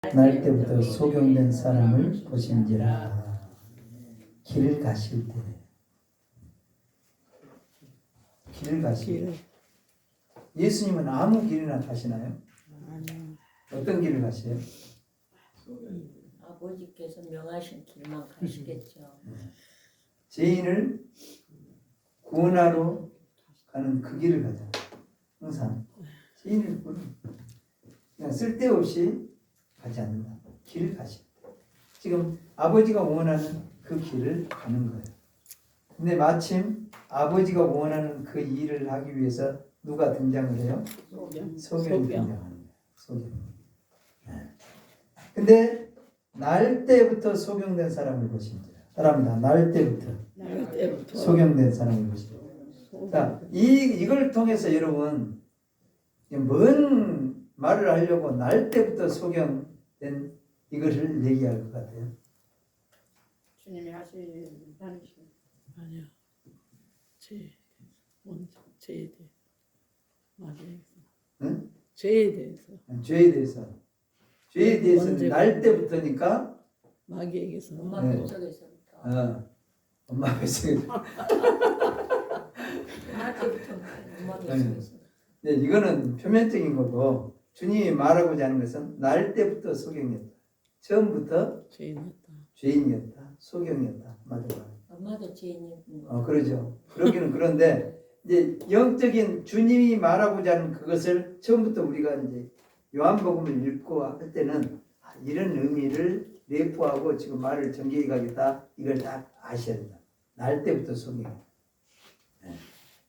날 때부터 소경된 사람을 보신지라. 길을 가실 때, 길을 가실 때. 예수님은 아무 길이나 가시나요? 아니요. 어떤 길을 가세요? 아버지께서 명하신 길만 가시겠죠. 죄인을 구원하러 가는 그 길을 가잖아요. 항상 죄인을 구원, 그냥 쓸데없이 가지 않는다. 길을 가실 때. 지금 아버지가 원하는 그 길을 가는 거예요. 근데 마침 아버지가 원하는 그 일을 하기 위해서 누가 등장을 해요? 소경이 등장하는 거예요. 소경. 근데 날 때부터 소경된 사람을 보십니다. 따라합니다. 날 때부터 소경된 사람을 보십니다. 자, 이걸 통해서 여러분 뭔 말을 하려고 날 때부터 소경된 이것을 얘기할 것 같아요. 주님이 하신다는 시 아니요. 죄에 대해 맞아요. 응? 죄에 대해서 죄에 대해서는 날 때부터니까 마귀에게서 엄마 네. 뱃속에서부터. 엄마 뱃속에서. 날 때부터 엄마 뱃속에서. 네, 이거는 표면적인 거고 주님이 말하고자 하는 것은 날 때부터 소경이었다. 처음부터 죄인이었다. 소경이었다. 맞아요. 엄마도 죄인이었던 거. 그러죠. 그러기는 그런데 이제 영적인 주님이 말하고자 하는 그것을 처음부터 우리가 이제 요한복음을 읽고 할 때는 이런 의미를 내포하고 지금 말을 전개해 가겠다. 이걸 딱 아셔야 된다. 날 때부터 소경.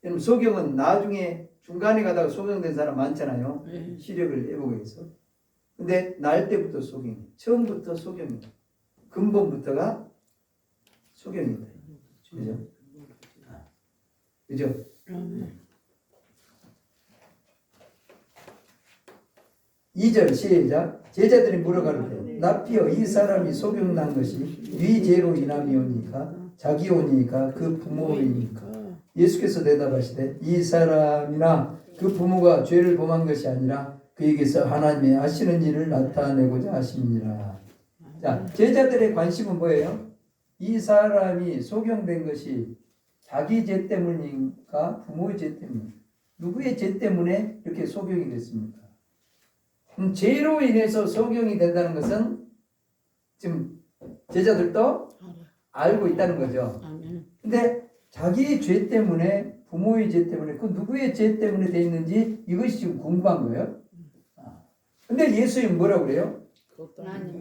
여러분 소경은 나중에 중간에 가다가 소경된 사람 많잖아요. 시력을 회복해 해서. 근데 날 때부터 소경. 처음부터 소경이다. 근본부터가 소경이다. 그죠? 그죠? 2절 시작. 제자들이 물어가는데 나피어 이 사람이 소경난 것이 네 죄로 인함이오니까 자기 오니까 그 부모이니까. 예수께서 대답하시되 이 사람이나 그 부모가 죄를 범한 것이 아니라 그에게서 하나님의 하시는 일을 나타내고자 하심이니라. 자, 제자들의 관심은 뭐예요? 이 사람이 소경된 것이 자기 죄 때문인가 부모의 죄 때문인가? 누구의 죄 때문에 이렇게 소경이 됐습니까? 죄로 인해서 소경이 된다는 것은 지금 제자들도 알고 있다는 거죠. 근데 자기 죄 때문에 부모의 죄 때문에 그 누구의 죄 때문에 돼 있는지 이것이 지금 궁금한 거예요. 근데 예수님은 뭐라고 그래요? 그것도 아니고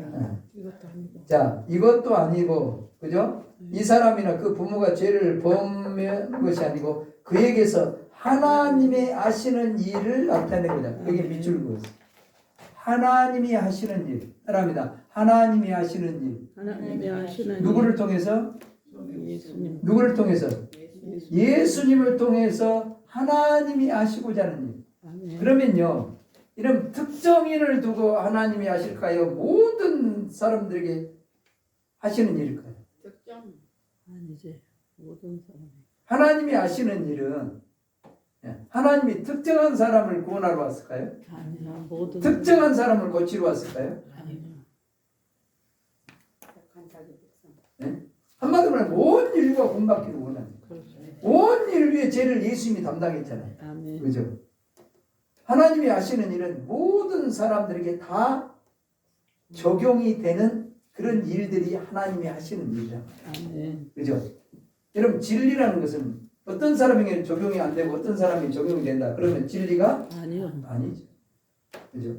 이것도 아니고. 자, 이것도 아니고 그죠? 이 사람이나 그 부모가 죄를 범한 것이 아니고 그에게서 하나님의 하시는 일을 나타내고자. 여기 밑줄 그었어요. 하나님이 하시는 일. 따라합니다. 하나님이 하시는 일. 하나님이 하시는 누구를 통해서? 예수님. 누구를 통해서? 예수님을 통해서 하나님이 하시고자 하는 일. 아멘. 그러면요. 이런 특정인을 두고 하나님이 하실까요? 모든 사람들에게 하시는 일일까요? 특정 아니지. 모든 사람이. 하나님이 하시는 일은 하나님이 특정한 사람을 구원하러 왔을까요? 아니야. 모든 특정한 사람을 고치러 왔을까요? 아니야. 네? 한마디로 말하면 온 인류가 구원받기를 원합니다. 온 인류의 죄를 예수님이 담당했잖아요. 아멘. 그죠? 하나님이 하시는 일은 모든 사람들에게 다 적용이 되는 그런 일들이 하나님이 하시는 일이잖아요. 아멘. 그죠? 여러분 진리라는 것은 어떤 사람에게 적용이 안 되고 어떤 사람이 적용이 된다. 그러면 진리가 아니요. 아니죠. 그죠?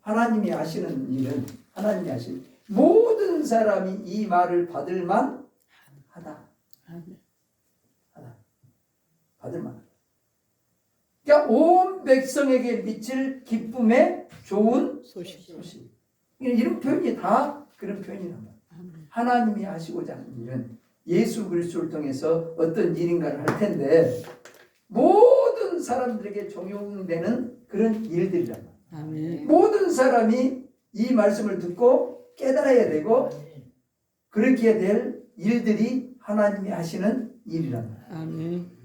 하나님이 하시는 일은 하나님이 하시는 모든 사람이 이 말을 받을 만하다. 아멘. 받을 만하다. 그러니까 온 백성에게 미칠 기쁨의 좋은 소식. 이런 표현이 다 그런 표현이란 말이에요. 하나님이 하시고자 하는 일은 예수 그리스도를 통해서 어떤 일인가를 할 텐데 모든 사람들에게 적용되는 그런 일들이란 말이에요. 아멘. 모든 사람이 이 말씀을 듣고 깨달아야 되고 그렇게 될 일들이 하나님이 하시는 일이란 말이에요. 아멘.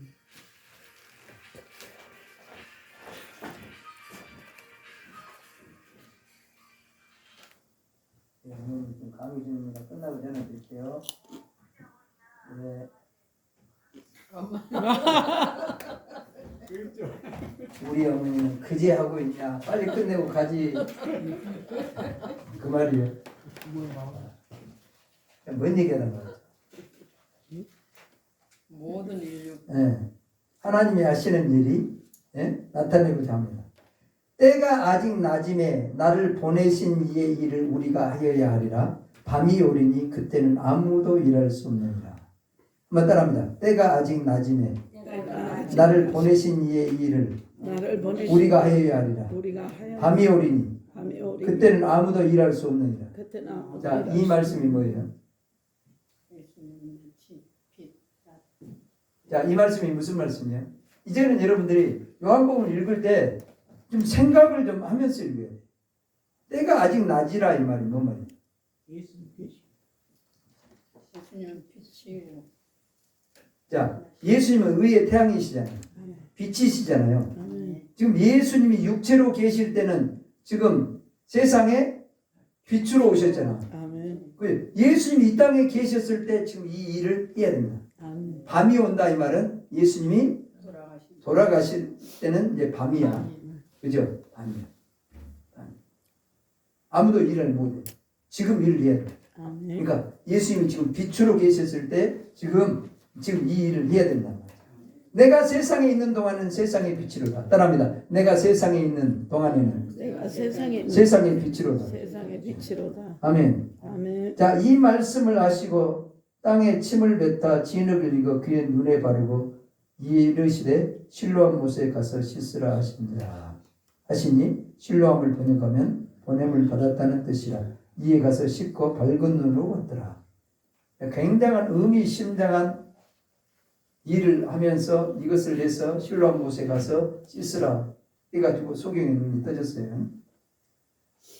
오늘 좀 강의 중입니다. 끝나고 전화 드릴게요. 네. 우리 어머니는 그제 하고 있냐? 빨리 끝내고 가지. 그 말이에요. 뭔 얘기하는 거야? 모든 인류 예. 하나님이 하시는 일이 나타내고자 합니다. 때가 아직 낮음에 나를 보내신 이의 일을 우리가 하여야 하리라. 밤이 오리니 그때는 아무도 일할 수 없느니라. 한번 따라합니다. 때가 아직 낮음에 나를 보내신 이의 일을 우리가 하여야 하리라. 밤이 오리니 그때는 아무도 일할 수 없느니라. 자, 이 말씀이 뭐예요? 자, 이 말씀이 무슨 말씀이에요? 이제는 여러분들이 요한복음을 읽을 때 좀 생각을 좀 하면서 읽어야 돼요. 때가 아직 낮이라 이 말이 뭔 말이에요? 예수님은 빛이에요. 자, 예수님은 의의 태양이시잖아요. 빛이시잖아요. 지금 예수님이 육체로 계실 때는 지금 세상에 빛으로 오셨잖아. 예수님이 이 땅에 계셨을 때 지금 이 일을 해야 됩니다. 밤이 온다 이 말은 예수님이 돌아가실 때는 이제 밤이야. 그죠? 밤이야. 아무도 일을 못해. 지금 일을 해야 돼. 그러니까 예수님이 지금 빛으로 계셨을 때 지금 이 일을 해야 된단 말이야. 내가 세상에 있는 동안은 세상의 빛이로다. 따라합니다. 내가 세상에 있는 동안에는 세상의 빛이로다. 아멘. 자, 이 말씀을 하시고 땅에 침을 뱉어 진흙을 익어 그의 눈에 바르고 이르시되 실로암 못에 가서 씻으라 하시니 실로암을 번역하면 보냄을 받았다는 뜻이라. 이에 가서 씻고 밝은 눈으로 왔더라. 굉장한 의미심장한 일을 하면서 이것을 내서 실로암 못에 가서 씻으라 해가지고 소경의 눈이 떠졌어요.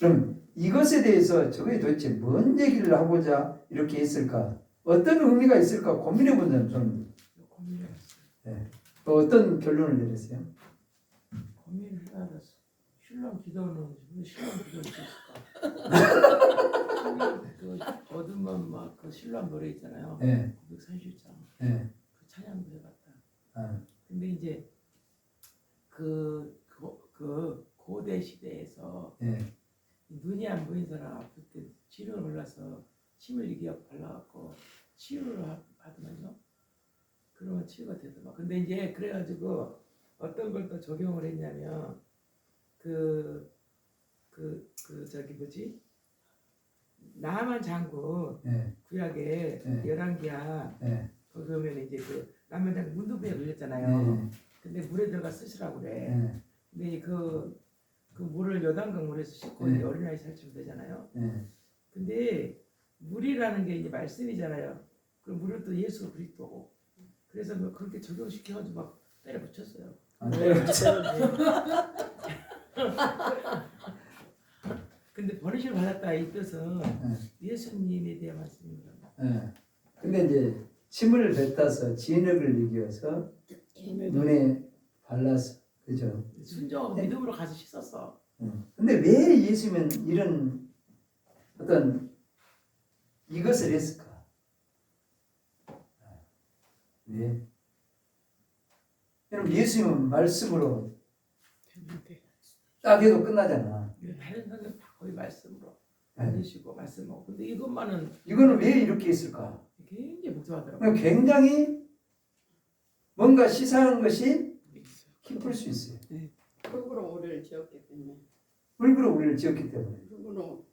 그럼 이것에 대해서 저게 도대체 뭔 얘기를 하고자 이렇게 했을까? 어떤 의미가 있을까 고민해 본 사람 네. 어떤 결론을 내렸어요? 고민을 해가지고 신랑 기도는 신랑 기도를 했을까? 그 어둠만 막 그 신랑 노래 있잖아요. 네. 930장. 네. 그 찬양도 해봤다. 아. 근데 이제 그 고대 시대에서 네. 눈이 안 보인 사람 아플 때 치료를 몰라서 침을 이겨 발라갖고 치료를 하더만요. 그러면 치유가 되더만. 근데 이제 그래가지고 어떤 걸 또 적용을 했냐면 저기 뭐지? 나만 장군 네. 구약에 네. 11기야. 네. 거기 보면 이제 그 나만 장군 문둥병에 걸렸잖아요. 네. 근데 물에 들어가 쓰시라고 그래. 네. 근데 그 물을 요단강 물에서 씻고 네. 이제 어린아이 살치면 되잖아요. 네. 근데 물이라는 게 이제 말씀이잖아요. 그 물은 또 예수 그리스도고. 그래서 뭐 그렇게 적용시켜가지고 막 때려 붙였어요. 아, 때려붙여. 근데 버리심을 받았다 이 뜻은 예수님에 대한 말씀입니다. 네. 근데 이제 침을 뱉어서 진흙을 이겨서 눈에 발라서 그죠? 순종하고 믿음으로 가서 씻었어. 근데 왜 예수님은 이런 어떤 이것을 했을까? 왜? 여러분 예수님은 말씀으로 딱 해도 끝나잖아. 다른 성경 다 거의 말씀으로 네. 만드시고 말씀하고. 근데 이것만은 이거는 왜 이렇게 했을까? 굉장히 복잡하더라고요. 굉장히 뭔가 시사하는 것이 깊을 수 있어요. 흙으로 우리를 지었기 때문에. 흙으로 우리를 지었기 때문에. 흙으로.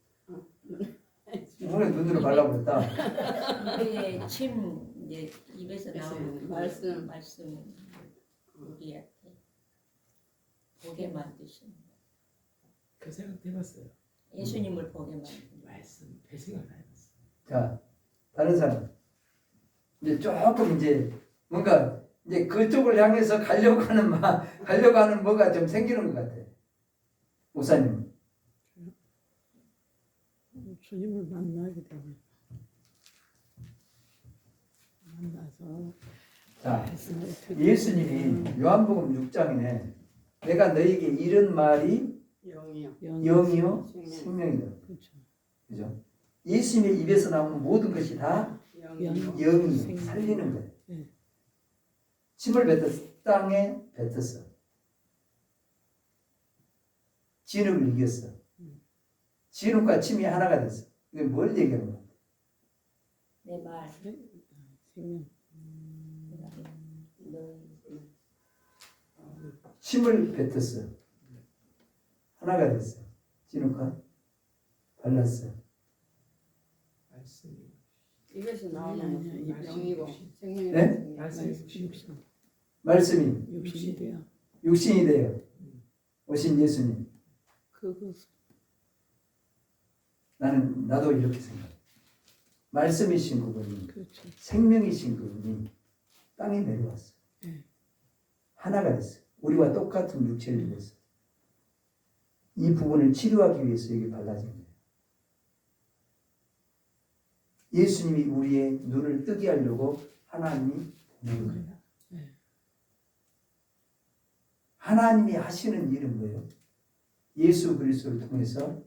오늘 눈으로 발라버렸다. 우리의 침 이제 입에서 나오는 말씀. 말씀 우리한테 보게 만드신 그 생각 해봤어요. 예수님을 보게 만드신 말씀 배생을 다 해봤어요. 자, 다른 사람. 이제 조금 이제 뭔가 이제 그쪽을 향해서 가려고 하는 뭐가 좀 생기는 것 같아. 목사님. 주님을 만나게 되면 만나서 자, 예수님이 요한복음 6장에 내가 너에게 이른 말이 영이요. 영이요 생명이다. 그렇죠. 그죠? 예수님의 입에서 나오는 모든 것이 다 영이 생- 살리는 거예요. 네. 침을 뱉었어. 땅에 뱉었어. 진흙을 이겼어. 진흙과 침이 하나가 됐어. 이게 뭘 얘기하는 거야? 내 말. 생명. 너희 침을 뱉었어. 하나가 됐어. 진흙과 발랐어. 말씀이 입에서 나오는 나오는 영이고 생명이 네? 말씀이 육신. 말씀이 육신이 돼요. 육신이 되어 오신 예수님. 그것 나도 이렇게 생각해. 말씀이신 그분이 그렇죠. 생명이신 그분이 땅에 내려왔어. 네. 하나가 됐어. 우리와 똑같은 육체를 입었어. 이 부분을 치료하기 위해서 여기 발라진 거예요. 예수님이 우리의 눈을 뜨게 하려고 하나님이 보낸 거예요. 네. 하나님이 하시는 일은 뭐예요? 예수 그리스도를 통해서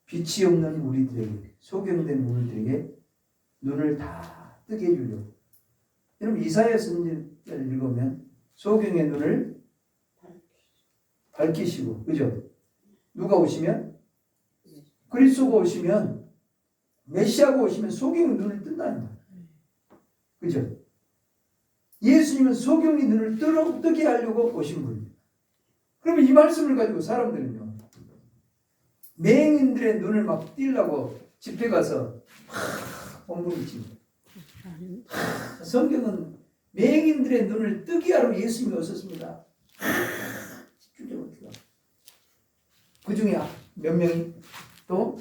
빛이 없는 우리들에게, 소경된 우리들에게 눈을 다 뜨게 해주려고. 여러분 이사야 선지를 읽으면 소경의 눈을 밝히시고, 그죠? 누가 오시면? 그리스도가 오시면, 메시아가 오시면 소경의 눈을 뜬다는 거예요. 그죠? 예수님은 소경의 눈을 뜨게 하려고 오신 분입니다. 그러면 이 말씀을 가지고 사람들은요, 맹인들의 눈을 막 띄려고 집회 가서 막 엉덩이칩니다. 아니, 성경은 맹인들의 눈을 뜨게 하러 예수님이 오셨습니다. 집중적으로 들어. 그 중에 몇 명이 또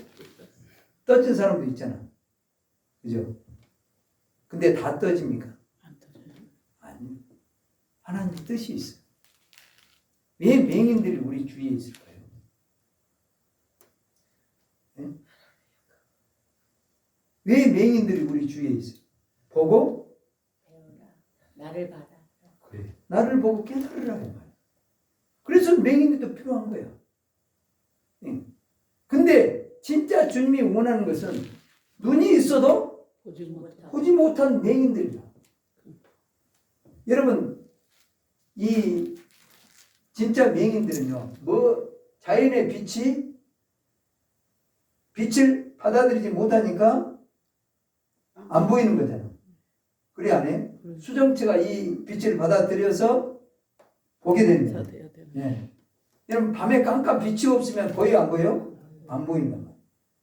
떠진 사람도 있잖아. 그죠? 근데 다 떠집니까? 안 터져요. 아니. 하나님 뜻이 있어. 왜 맹인들이 우리 주위에 있을까요? 네? 왜 맹인들이 우리 주위에 있어요? 보고 배우라. 나를 받아. 그래. 나를 보고 깨달으라 이 말이야. 그래서 맹인들도 필요한 거야. 응. 근데 진짜 주님이 원하는 것은 눈이 있어도 보지 못하고 보지 못한 맹인들이다. 여러분 이 진짜 맹인들은요, 뭐 자연의 빛을 받아들이지 못하니까 안 보이는 거잖아. 그래 안 해? 수정체가 이 빛을 받아들여서 보게 됩니다. 돼야 돼요. 예. 여러분 밤에 깜깜 빛이 없으면 보여 안 보여? 안 보인단 말이에요.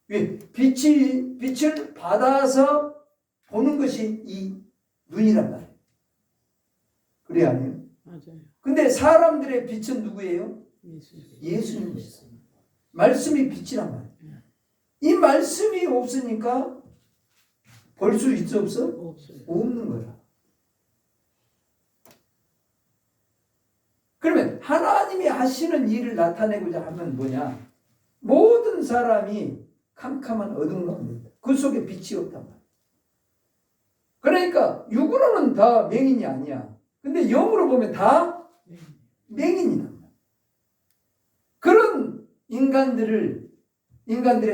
왜? 빛을 받아서 보는 것이 이 눈이란 말이에요. 그래 아니에요? 맞아요. 근데 사람들의 빛은 누구예요? 예수. 예수님이셨어요. 말씀이 빛이란 말이에요. 이 말씀이 없으니까 볼 수 있어 없어? 없어요. 없는 거야. 그러면 하나님이 하시는 일을 나타내고자 하면 뭐냐? 모든 사람이 캄캄한 어둠 가운데 있다. 그 속에 빛이 없단 말이야. 그러니까 육으로는 다 맹인이 아니야. 근데 영으로 보면 다 맹인이다. 그런 인간들의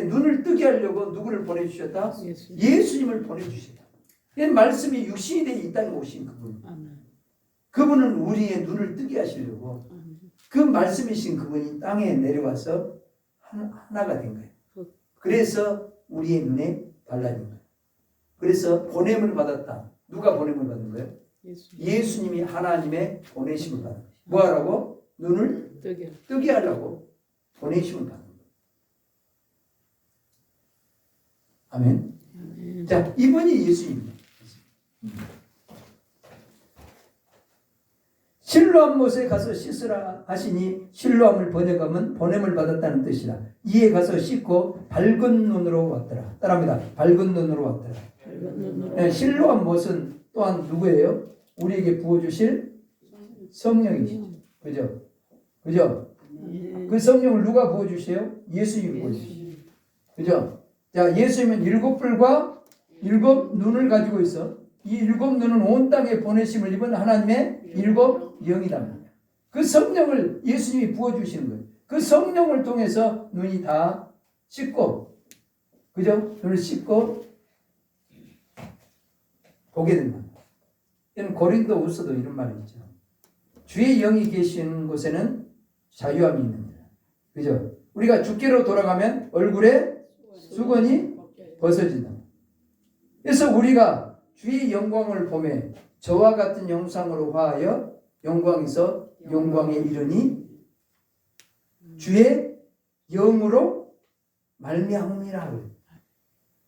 눈을 뜨게 하려고 누구를 보내주셨다? 예수. 예수님을 보내주셨다. 이 말씀이 육신이 되어 이 땅에 오신 그분. 아멘. 그분은 우리의 눈을 뜨게 하시려고 아멘. 그 말씀이신 그분이 땅에 내려와서 하나가 된 거예요. 그래서 우리의 눈에 발라진 거예요. 그래서 보냄을 받았다. 누가 보냄을 받은 거예요? 예수. 예수님이 하나님의 보내심을 받은 거예요. 뭐 하라고? 눈을 뜨게 하려고 보내심을 받은 거예요. 아멘. 아멘. 자, 이분이 예수님입니다. 실로암 못에 가서 씻으라 하시니 실로암을 번역하면 보냄을 받았다는 뜻이라. 이에 가서 씻고 밝은 눈으로 왔더라. 따라합니다. 밝은 눈으로 왔더라. 네, 실로암 못은 또한 누구예요? 우리에게 부어주실 성령이시죠. 그죠? 그죠? 그 성령을 누가 부어주세요? 예수님이 부어주시죠. 그죠? 자, 예수님은 7뿔과 7눈을 가지고 있어. 이 7눈은 온 땅에 보내심을 입은 하나님의 7 영이다. 그 성령을 예수님이 부어주시는 거예요. 그 성령을 통해서 눈이 다 씻고, 그죠? 눈을 씻고 보게 된다. 이는 고린도후서도 이런 말이 있죠. 주의 영이 계시는 곳에는 자유함이 있느니라. 그죠? 우리가 주께로 돌아가면 얼굴에 수건이 벗어진다. 그래서 우리가 주의 영광을 보며 저와 같은 형상으로 화하여 영광에서 영광에 이르니 주의 영으로 말미암으니라.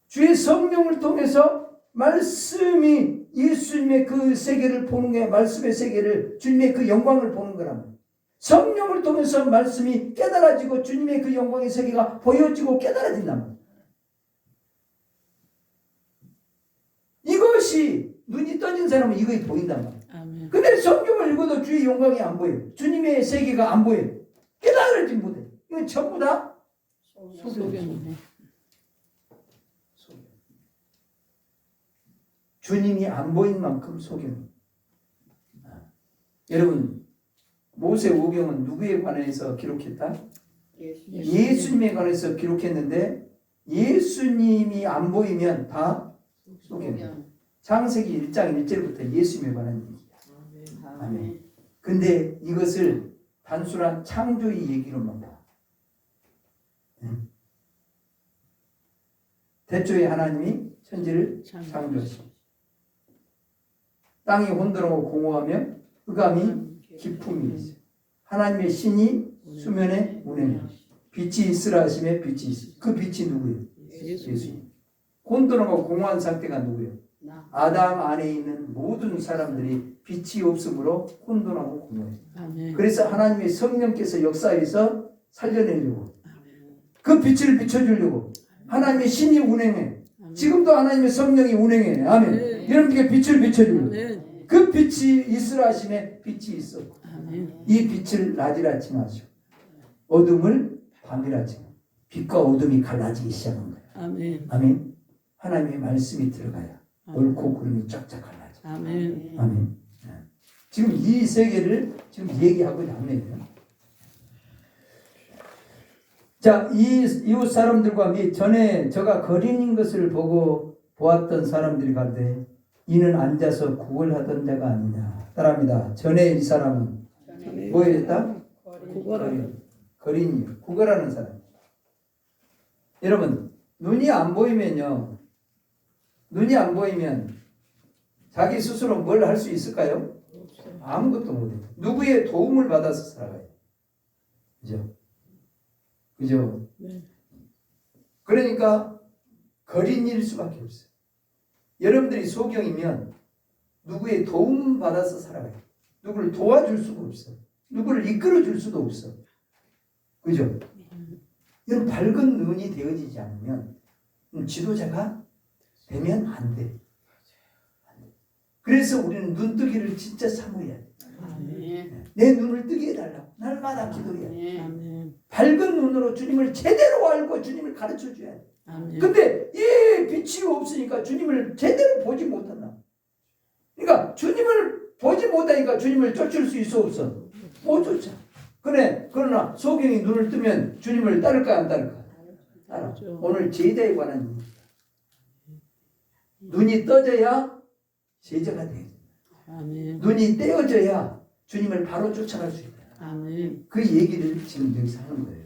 주의 성령을 통해서 말씀이 예수님의 그 세계를 보는 거야. 말씀의 세계를, 주님의 그 영광을 보는 거라면, 성령을 통해서 말씀이 깨달아지고 주님의 그 영광의 세계가 보여지고 깨달아진다면, 이것이 눈이 떠진 사람은 이것이 보인단 말이야. 아멘. 근데 성경을 읽어도 주의 영광이 안 보여요. 주님의 세계가 안 보여요. 깨달아지지 못해. 이건 전부 다 소견이네. 주님이 안 보인 만큼 소경. 여러분, 모세오경은 누구에 관해서 기록했다? 예수님에 관해서 기록했는데 예수님이 안 보이면 다 소경. 창세기 1장 1절부터 예수님에 관한 얘기야. 아멘. 근데 이것을 단순한 창조의 얘기로만 봐. 태초에 하나님이 천지를 창조하시고 땅이 혼돈하고 공허하며 흑암이 깊음이 있어요. 하나님의 신이 수면에 운행해 빛이 있으라 하시며 빛이 있어요. 그 빛이 누구예요? 예수님. 혼돈하고 공허한 상태가 누구예요? 아담 안에 있는 모든 사람들이 빛이 없으므로 혼돈하고 공허해요. 아멘. 그래서 하나님의 성령께서 역사에서 살려내려고 그 빛을 비춰주려고 하나님의 신이 운행해. 지금도 하나님의 성령이 운행해. 아멘. 여러분께 빛을 비춰주려고 그 빛이 있으라 하시며 빛이 있어. 이 빛을 낮이라 칭하시고 어둠을 밤이라 칭하고 빛과 어둠이 갈라지기 시작한 거예요. 아멘. 아멘. 하나님의 말씀이 들어가야 옳고 그름이 쫙쫙 갈라져. 아멘. 아멘. 지금 이 세계를 지금 얘기하고 있는 거예요. 자, 이 이웃 사람들과 및 전에 저가 거린인 것을 보고 보았던 사람들이 가되 이는 앉아서 구걸하던 자가 아니냐. 따라합니다. 전에 이 사람은 뭐였다? 거린이요. 구걸하는 사람. 여러분, 눈이 안 보이면요. 눈이 안 보이면 자기 스스로 뭘 할 수 있을까요? 아무것도 못해요. 누구의 도움을 받아서 살아가요. 그죠? 그죠? 네. 그러니까 거린일 수밖에 없어요. 여러분들이 소경이면 누구의 도움 받아서 살아가요. 누구를 도와줄 수가 없어. 누구를 이끌어 줄 수도 없어. 그죠? 이런 밝은 눈이 되어지지 않으면 지도자가 되면 안 돼. 그래서 우리는 눈뜨기를 진짜 사모해야 돼. 내 눈을 뜨게 해달라고 날마다 기도해야 돼. 아멘. 밝은 눈으로 주님을 제대로 알고 주님을 가르쳐 줘야 돼. 아멘. 근데 이 빛이 없으니까 주님을 제대로 보지 못한다. 그러니까 주님을 보지 못하니까 주님을 쫓을 수 있어 없어? 못 쫓아. 그러나 소경이 눈을 뜨면 주님을 따를까 안 따를까? 따라. 오늘 제자에 관한 얘기. 눈이 떠져야 제자가 돼. 아멘. 눈이 떼어져야 주님을 바로 쫓아갈 수 있다. 아멘. 그 얘기를 지금 여기서 하는 거예요.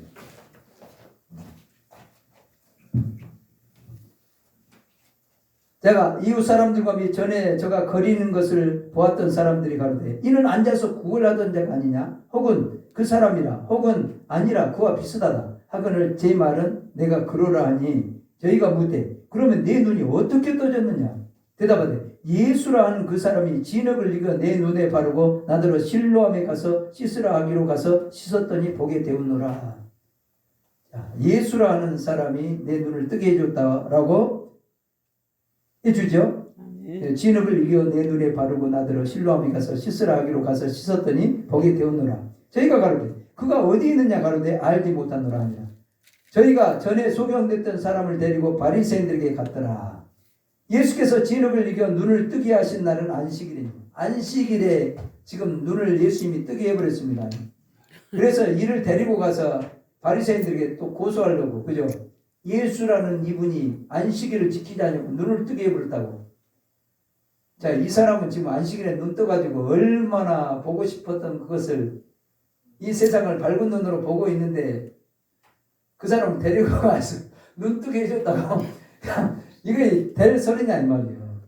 제가 이웃 사람들과 및 전에 저가 거리는 것을 보았던 사람들이 가로되 이는 앉아서 구걸하던 자가 아니냐 혹은 그 사람이라 혹은 아니라 그와 비슷하다 하거늘 제 말은 내가 그러라 하니 저희가 묻되 그러면 내 눈이 어떻게 떠졌느냐 대답하되 예수라 하는 그 사람이 진흙을 이겨 내 눈에 바르고 나더러 실로암에 가서 씻으라 하기로 가서 씻었더니 보게 되었노라. 예수라 하는 사람이 내 눈을 뜨게 해줬다라고 해주죠. 진흙을 이겨 내 눈에 바르고 나더러 실로암에 가서 씻으라 하기로 가서 씻었더니 보게 되었노라. 저희가 가로되 그가 어디 있느냐 가로되 알지 못하노라 하니라. 저희가 전에 소경됐던 사람을 데리고 바리새인들에게 갔더라. 예수께서 진흙을 이겨 눈을 뜨게 하신 날은 안식일입니다. 안식일에 지금 눈을 예수님이 뜨게 해버렸습니다. 그래서 이를 데리고 가서 바리새인들에게 또 고소하려고 그죠? 예수라는 이분이 안식일을 지키지 않고 눈을 뜨게 해버렸다고. 자, 이 사람은 지금 안식일에 눈 떠가지고 얼마나 보고 싶었던 그것을 이 세상을 밝은 눈으로 보고 있는데 그 사람을 데리고 가서 눈 뜨게 해줬다고. 이게 될 소리냐 이 말이에요.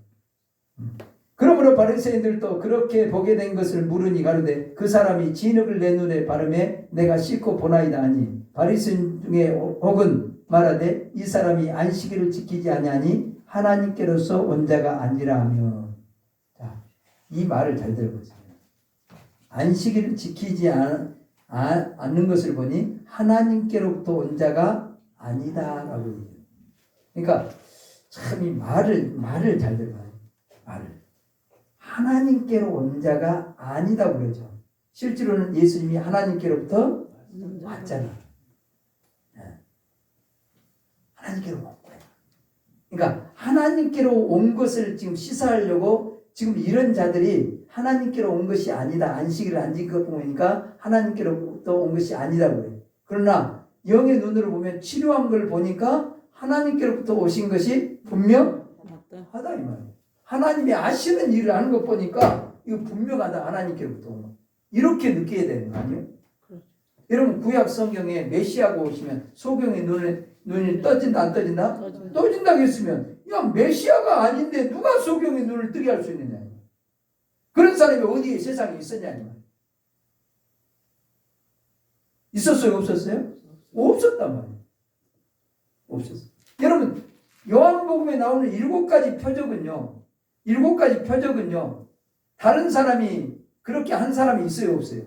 그러므로 바리새인들도 그렇게 보게 된 것을 물으니 가로되 그 사람이 진흙을 내 눈에 바르매 내가 씻고 보나이다 하니 바리새인 중에 혹은 말하되 이 사람이 안식일을 지키지 아니하니 하나님께로서 온 자가 아니라 하며. 자, 이 말을 잘 들어보세요. 안식일을 지키지 않는 것을 보니 하나님께로부터 온 자가 아니다라고 얘기해요. 그러니까 참 이 말을 잘 들어봐요. 말을. 하나님께로 온 자가 아니다 그러죠. 실제로는 예수님이 하나님께로부터 왔잖아. 하나님께로 온 거야. 그러니까 하나님께로 온 것을 지금 시사하려고 지금 이런 자들이 하나님께로 온 것이 아니다. 안식일을 안 지키고 보니까 하나님께로부터 온 것이 아니다 그래요. 그러나 영의 눈으로 보면 치료한 걸 보니까 하나님께로부터 오신 것이 분명하다 이 말이에요. 하나님이 아시는 일을 하는 것 보니까 이거 분명하다. 하나님께로부터 온 거. 이렇게 느껴야 되는 거 아니에요? 여러분 구약 성경에 메시아가 오시면 소경의 눈이 떠진다 안 떠진다? 떠진다고 했으면 야 메시아가 아닌데 누가 소경의 눈을 뜨게 할 수 있느냐. 그런 사람이 어디에 세상에 있었냐. 있었어요? 없었어요? 없었단 말이에요. 없었어요. 여러분 요한복음에 나오는 7가지 표적은요. 다른 사람이 그렇게 한 사람이 있어요? 없어요?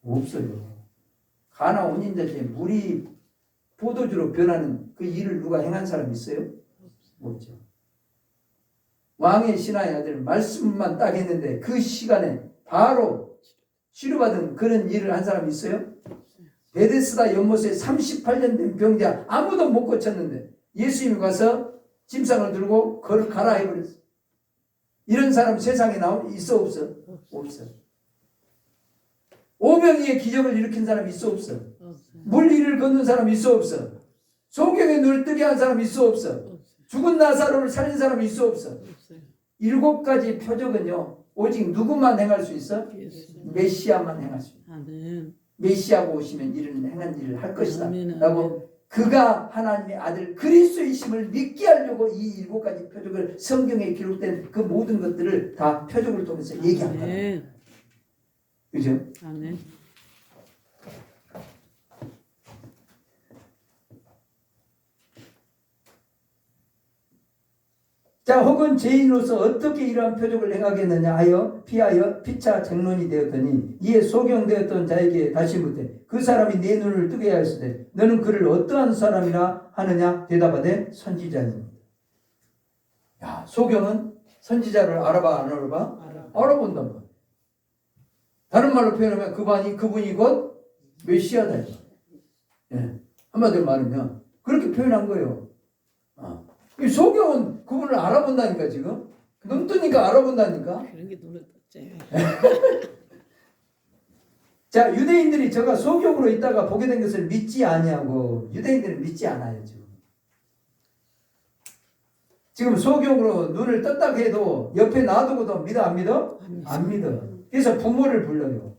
없어요. 가나 온인자에 물이 포도주로 변하는 그 일을 누가 행한 사람이 있어요? 없죠. 왕의 신하의 아들 말씀만 딱 했는데 그 시간에 바로 치료받은 그런 일을 한 사람이 있어요? 베데스다 연못에 38년 된 병자 아무도 못 고쳤는데 예수님이 가서 짐승을 들고 그걸 가라 해버렸어. 이런 사람 세상에 있어 없어? 없어. 오병이의 기적을 일으킨 사람이 있어 없어? 물 위를 걷는 사람이 있어 없어? 소경의 눈을 뜨게 한 사람이 있어 없어? 죽은 나사로를 살린 사람이 있어 없어? 7가지 표적은요 오직 누구만 행할 수 있어? 메시아만 행할 수 있어. 메시아가 오시면 이런 행한 일을 할 것이다 라고 그가 하나님의 아들 그리스도이심을 믿게 하려고 이 7가지 표적을 성경에 기록된 그 모든 것들을 다 표적을 통해서 얘기한다. 그죠? 아멘. 자, 혹은 죄인으로서 어떻게 이러한 표적을 행하겠느냐 하여 피차 쟁론이 되었더니 이에 소경되었던 자에게 다시 묻되 그 사람이 내 눈을 뜨게 하였으되 너는 그를 어떠한 사람이라 하느냐 대답하되 선지자입니다. 야, 소경은 선지자를 알아봐 안 알아봐? 알아본단 말이야. 다른 말로 표현하면 그분이 곧 메시아다. 예. 한마디로 말하면 그렇게 표현한 거예요. 소경은 그분을 알아본다니까 지금. 눈 뜨니까 알아본다니까. 그런 게 눈에 떴지. 자, 유대인들이 저가 소경으로 있다가 보게 된 것을 믿지 아니하고 유대인들은 믿지 않아요 지금. 지금 소경으로 눈을 떴다고 해도 옆에 놔두고도 믿어 안 믿어? 안 믿어. 그래서 부모를 불러요.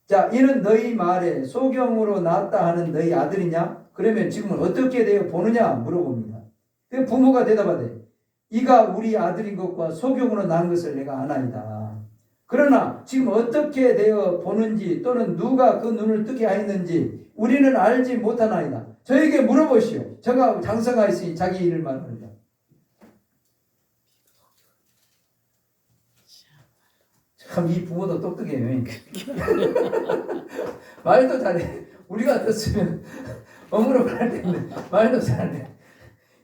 자, 이는 너희 말에 소경으로 낳았다 하는 너희 아들이냐? 그러면 지금은 어떻게 되어 보느냐? 물어봅니다. 그 부모가 대답하되 이가 우리 아들인 것과 소경으로 낳은 것을 내가 아나이다. 그러나 지금 어떻게 되어 보는지 또는 누가 그 눈을 뜨게 하였는지 우리는 알지 못하나이다. 저에게 물어보시오. 저가 장성하였으니 자기 일을 말합니다. 참 이 부모도 똑똑해요. 말도 잘해. 우리가 떴으면 어무로 갈 텐데 말도 잘해.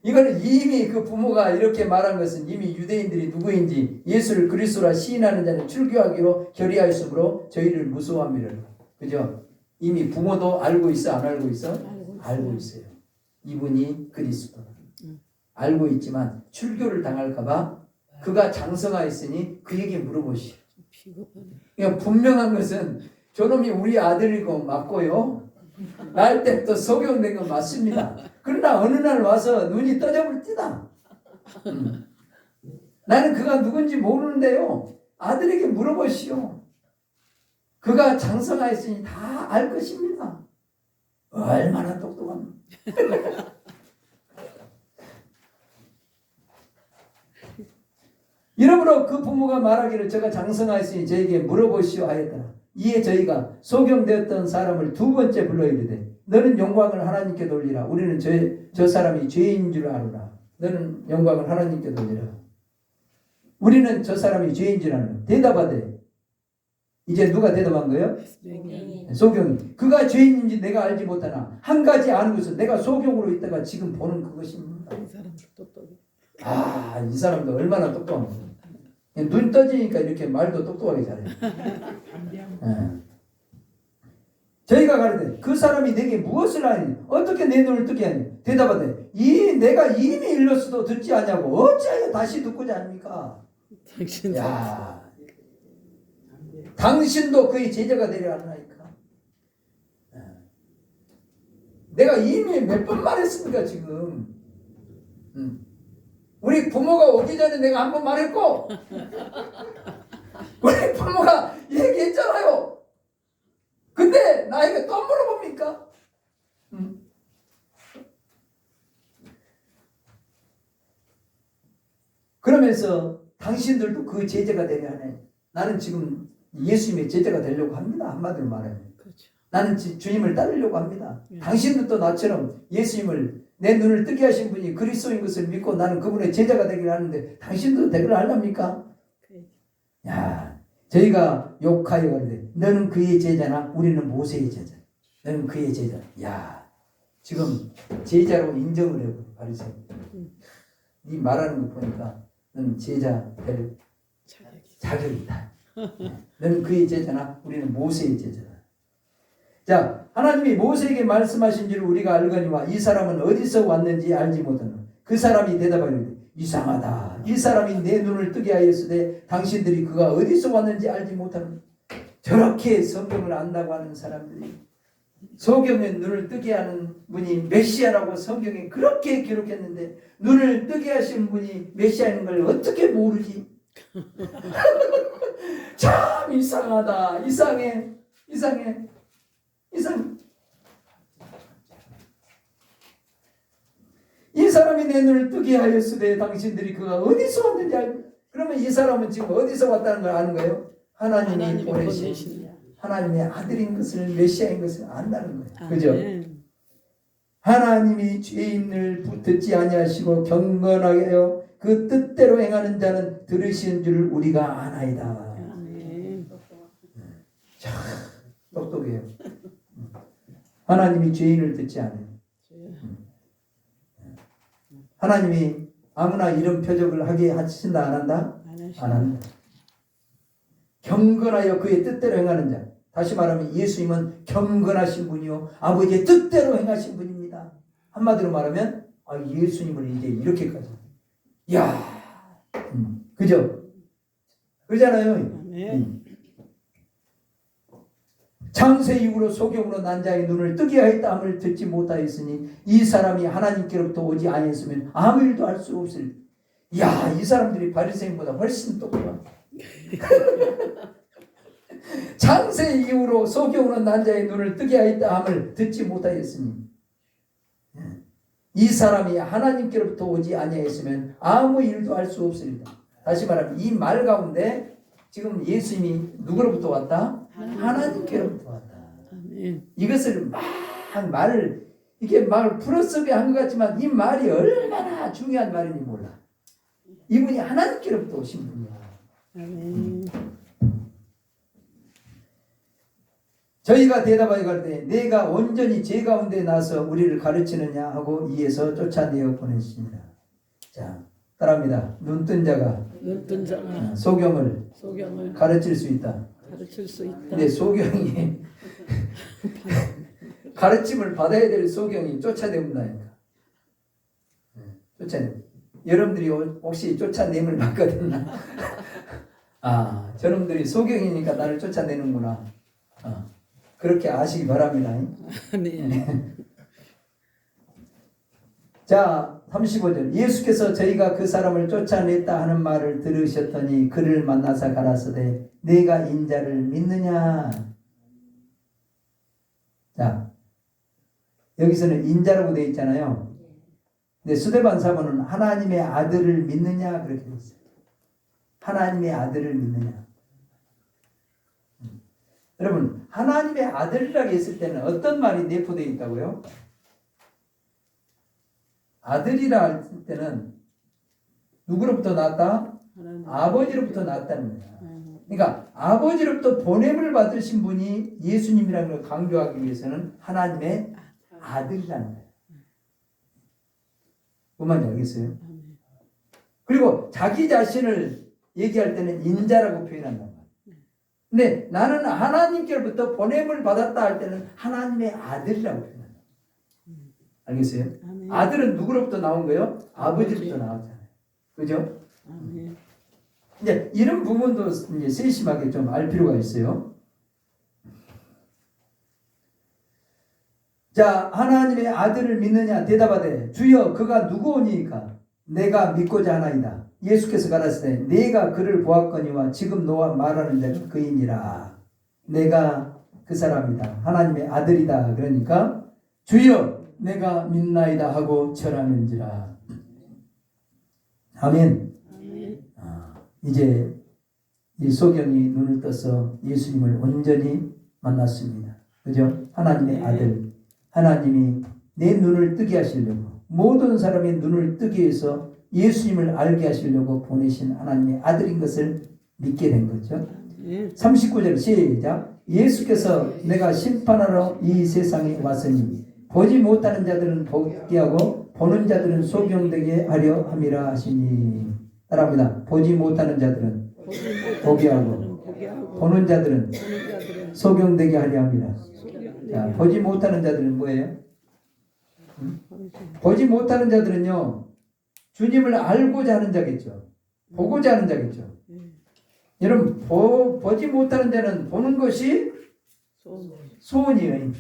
이거는 이미 그 부모가 이렇게 말한 것은 이미 유대인들이 누구인지 예수를 그리스도라 시인하는 자는 출교하기로 결의하였으므로 저희를 무서워합니다. 그죠? 이미 부모도 알고 있어 안 알고 있어? 알고 있어요. 이분이 그리스도. 알고 있지만 출교를 당할까 봐 그가 장성하였으니 그에게 물어보시오. 그러니까 분명한 것은 저놈이 우리 아들이고 맞고요. 날 때부터 소경된 건 맞습니다. 그러나 어느 날 와서 눈이 떠져볼 때다. 나는 그가 누군지 모르는데요. 아들에게 물어보시오. 그가 장성하였으니 다 알 것입니다. 얼마나 똑똑합니까? 이러므로 그 부모가 말하기를 저가 장성하였으니 저에게 물어보시오 하였더라. 이에 저희가 소경되었던 사람을 두 번째 불러 이르되 너는 영광을 하나님께 돌리라. 우리는 저 사람이 죄인 줄 아노라. 너는 영광을 하나님께 돌리라. 우리는 저 사람이 죄인 줄 아노라. 대답하되 이제 누가 대답한 거예요? 소경이 소경이. 그가 죄인인지 내가 알지 못하나 한 가지 아는 것은 내가 소경으로 있다가 지금 보는 그것입니다. 이 사람도 똑똑해. 아, 이 사람도 얼마나 똑똑한가. 눈 떠지니까 이렇게 말도 똑똑하게 잘해요. 예. 저희가 가르되 그 사람이 내게 무엇을 하니 어떻게 내 눈을 뜨게 하니 대답하되 내가 이미 일렀어도 듣지 않냐고 어찌하여 다시 듣고자 합니까? 당신 야, 당신도 그의 제자가 되려 하나이까. 예. 내가 이미 몇 번 말했습니까 지금? 우리 부모가 오기 전에 내가 한 번 말했고 우리 부모가 얘기했잖아요. 근데 나에게 또 물어봅니까? 그러면서 당신들도 그 제자가 되려 하네. 나는 지금 예수님의 제자가 되려고 합니다. 한마디로 말하면. 그렇죠. 나는 주님을 따르려고 합니다. 예. 당신들도 나처럼 예수님을 내 눈을 뜨게 하신 분이 그리스도인 것을 믿고 나는 그분의 제자가 되기를 하는데 당신도 되기를 하렵니까? 야, 저희가 욕하여 가르되 너는 그의 제자나 우리는 모세의 제자. 너는 그의 제자. 야, 지금 제자로 인정을 해버려 바리새인. 네 말하는 거 보니까 너는 제자 될 자격이 있다. 너는 그의 제자나 우리는 모세의 제자다. 자, 하나님이 모세에게 말씀하신 줄 우리가 알거니와 이 사람은 어디서 왔는지 알지 못하는 그 사람이 대답하되 이상하다. 이 사람이 내 눈을 뜨게 하였으되 당신들이 그가 어디서 왔는지 알지 못하는. 저렇게 성경을 안다고 하는 사람들이 소경의 눈을 뜨게 하는 분이 메시아라고 성경에 그렇게 기록했는데 눈을 뜨게 하신 분이 메시아인 걸 어떻게 모르지? 참 이상하다. 이상해. 이 사람이 내 눈을 뜨게 하였으되 당신들이 그가 어디서 왔는지 알고. 그러면 이 사람은 지금 어디서 왔다는 걸 아는 거예요? 하나님이 보내신 하나님의 아들인 것을 메시아인 것을 안다는 거예요. 그죠? 하나님이 죄인을 듣지 아니하시고 경건하게 하여 그 뜻대로 행하는 자는 들으시는 줄 우리가 아나이다. 참 똑똑해요. 하나님이 죄인을 듣지 않아요. 하나님이 아무나 이런 표적을 하게 하신다 안 한다? 안 한다. 경건하여 그의 뜻대로 행하는 자. 다시 말하면 예수님은 경건하신 분이요 아버지의 뜻대로 행하신 분입니다. 한마디로 말하면 예수님은 이제 이렇게까지. 야, 그죠? 그러잖아요. 창세 이후로 소경으로 난 자의 눈을 뜨게 하였다함을 듣지 못하였으니 이 사람이 하나님께로부터 오지 아니했으면 아무 일도 할 수 없을. 야, 이 사람들이 바리새인보다 훨씬 똑똑한. 창세 이후로 소경으로 난 자의 눈을 뜨게 하였다함을 듣지 못하였으니 이 사람이 하나님께로부터 오지 아니했으면 아무 일도 할 수 없습니다. 다시 말하면 이 말 가운데 지금 예수님이 누구로부터 왔다? 하나님께로부터 왔다. 이것을 막 말을 이게 막 풀어쓰게 한 것 같지만 이 말이 얼마나 중요한 말인지 몰라. 이분이 하나님께로부터 오신 분이야. 저희가 대답하여 가르되 내가 온전히 제 가운데 나서 우리를 가르치느냐 하고 이에서 쫓아내어 보냈습니다. 자, 따라합니다. 눈뜬 자가 소경을 가르칠 수 있다. 근데 소경이 가르침을 받아야 될 소경이 쫓아내온다니까. 쫓아내. 여러분들이 혹시 쫓아냄을 받거든요. 아, 저놈들이 소경이니까 나를 쫓아내는구나. 그렇게 아시기 바랍니다. 네. 자, 35절. 예수께서 저희가 그 사람을 쫓아냈다 하는 말을 들으셨더니 그를 만나서 가라사대 네가 인자를 믿느냐. 자, 여기서는 인자라고 되어 있잖아요. 근데 수데반 사모는 하나님의 아들을 믿느냐 그렇게 되어 있어요. 하나님의 아들을 믿느냐. 여러분, 하나님의 아들이라고 했을 때는 어떤 말이 내포되어 있다고요? 아들이라 할 때는 누구로부터 낳았다? 하나님. 아버지로부터 낳았다는 거야. 그러니까 아버지로부터 보냄을 받으신 분이 예수님이라는 걸 강조하기 위해서는 하나님의 아들이라는 거예요. 뭔 말인지 알겠어요? 그리고 자기 자신을 얘기할 때는 인자라고 표현한단 말이에요. 근데 나는 하나님께로부터 보냄을 받았다 할 때는 하나님의 아들이라고 표현한다. 알겠어요? 아멘. 아들은 누구로부터 나온 거예요? 아버지로부터 나왔잖아요. 그죠? 아멘. 이제 이런 부분도 이제 세심하게 좀 알 필요가 있어요. 자, 하나님의 아들을 믿느냐 대답하되 주여 그가 누구오니까 내가 믿고자 하나이다. 예수께서 가라사대 내가 그를 보았거니와 지금 너와 말하는 자가 그이니라. 내가 그 사람이다. 하나님의 아들이다. 그러니까 주여 내가 믿나이다 하고 절하는지라. 아멘. 아멘. 이제 이 소경이 눈을 떠서 예수님을 온전히 만났습니다. 그죠? 하나님의 아들. 하나님이 내 눈을 뜨게 하시려고 모든 사람의 눈을 뜨게 해서 예수님을 알게 하시려고 보내신 하나님의 아들인 것을 믿게 된 거죠. 39절 시작. 예수께서 내가 심판하러 이 세상에 왔으니 보지 못하는 자들은 보게 하고 보는 자들은 소경되게 하려 함이라 하시니. 따라합니다. 보지 못하는 자들은 보게 하고 보는 자들은 소경되게 하려 함이라. 자, 보지 못하는 자들은 뭐예요? 보지 못하는 자들은요, 주님을 알고자 하는 자겠죠. 보고자 하는 자겠죠. 여러분, 보지 못하는 자는 보는 것이 소원이에요.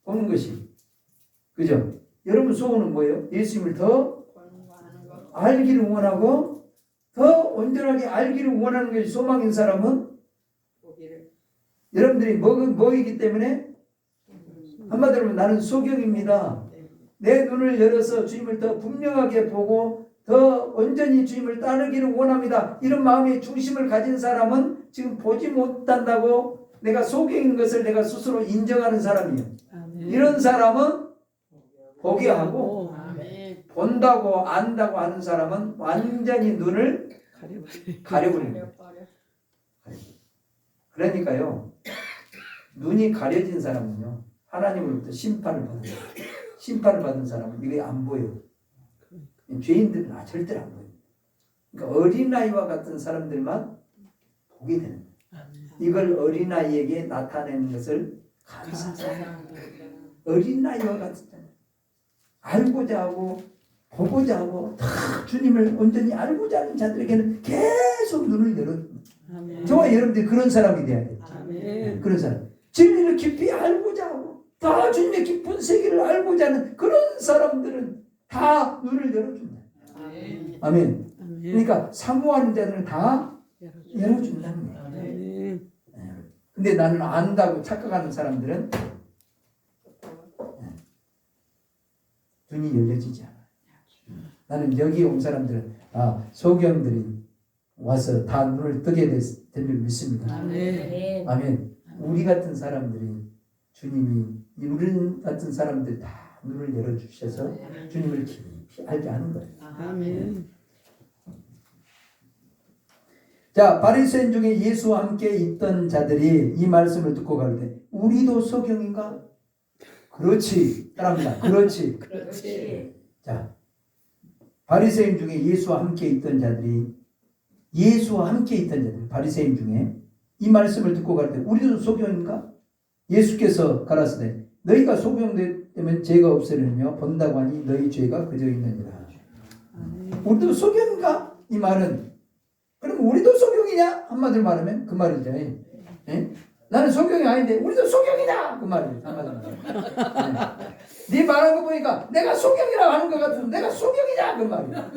보는 것이. 그죠? 여러분 소원은 뭐예요? 예수님을 더 알기를 원하고 더 온전하게 알기를 원하는 것이 소망인 사람은 여러분들이 뭐이기 때문에 한마디로 나는 소경입니다. 내 눈을 열어서 주님을 더 분명하게 보고 더 온전히 주님을 따르기를 원합니다. 이런 마음의 중심을 가진 사람은 지금 보지 못한다고 내가 소경인 것을 내가 스스로 인정하는 사람이에요. 이런 사람은 보게 하고 본다고 안다고 하는 사람은 완전히 눈을 가려버립니다. 그러니까요, 눈이 가려진 사람은요 하나님으로부터 심판을 받은 사람은 이게 안 보여요. 죄인들은 절대로 안 보여요. 그러니까 어린아이와 같은 사람들만 보게 되는 거예요. 이걸 어린아이에게 나타내는 것을 감사합니다. 어린아이와 같은 사람, 알고자 하고 보고자 하고 다 주님을 온전히 알고자 하는 자들에게는 계속 눈을 열어줍니다. 정말 여러분들이 그런 사람이 돼야 돼요. 그런 사람, 진리를 깊이 알고자 하고 다 주님의 깊은 세계를 알고자 하는 그런 사람들은 다 눈을 열어준다. 아멘. 그러니까 사모하는 자들은 다 열어준다는 거예요. 근데 나는 안다고 착각하는 사람들은 눈이 열려지지 않아요. 나는 여기 온 사람들은 소경들이 와서 다 눈을 뜨게 될 줄 믿습니다. 아멘. 아멘. 우리 같은 사람들이 주님이 우리 같은 사람들 다 눈을 열어주셔서 주님을 깊이 알게 하는 거예요. 아멘. 자, 바리새인 중에 예수와 함께 있던 자들이 이 말씀을 듣고 가로되 우리도 소경인가? 그렇지. 따라합니다. 그렇지. 그렇지. 자, 바리새인 중에 예수와 함께 있던 자들이 바리새인 중에 이 말씀을 듣고 가로되 우리도 소경인가? 예수께서 가라사대 너희가 소경되면 죄가 없으려며 본다고 하니 너희 죄가 그저 있느니라. 우리도 소경인가? 이 말은 그럼 우리도 소경이냐? 한마디로 말하면 그 말이죠. 예? 나는 소경이 아닌데 우리도 소경이다 그 말이에요. 네 말한 거 보니까 내가 소경이라고 하는 것 같은데 내가 소경이다 그 말이에요.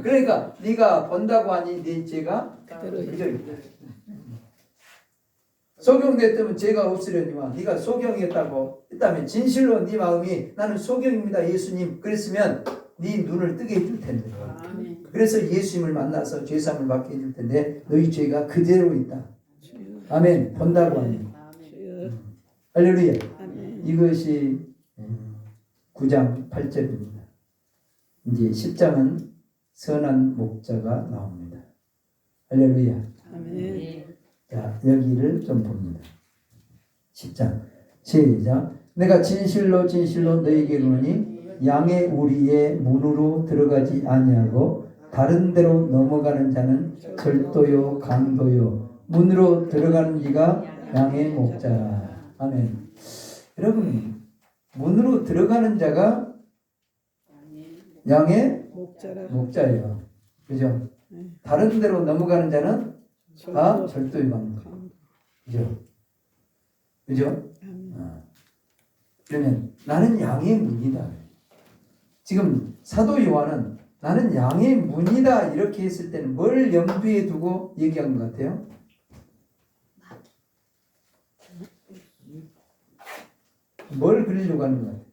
그러니까 네가 본다고 하니 네 죄가 그저 있다. 소경됐다면 죄가 없으려니와 네가 소경이었다고 했다면 진실로 네 마음이 나는 소경입니다 예수님 그랬으면 네 눈을 뜨게 해줄 텐데. 그래서 예수님을 만나서 죄사함을 받게 해줄 텐데 너희 죄가 그대로 있다. 아멘. 본다고 하니. 할렐루야. 이것이 9장 8절입니다. 이제 10장은 선한 목자가 나옵니다. 할렐루야. 자, 여기를 좀 봅니다. 10장 시작. 내가 진실로 진실로 너희에게 이르노니 양의 우리의 문으로 들어가지 아니하고 다른 데로 넘어가는 자는 절도요 강도요 문으로 들어가는 이가 양의 목자라. 아멘. 여러분 문으로 들어가는 자가 양의 목자예요. 그죠? 다른 데로 넘어가는 자는 다 절도요 강도. 그죠? 그죠? 그러면 나는 양의 문이다. 지금 사도 요한은 나는 양의 문이다 이렇게 했을 때는 뭘 염두에 두고 얘기한 것 같아요? 뭘 그리려고 하는 것 같아요?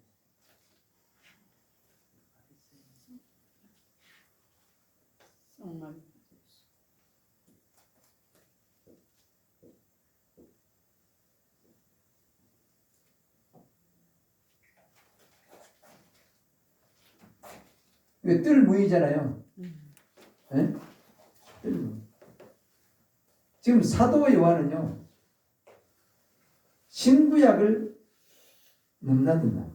이거 뜰 무이잖아요. 네? 뜰 무. 지금 사도 요한은요 신구약을 넘나든다.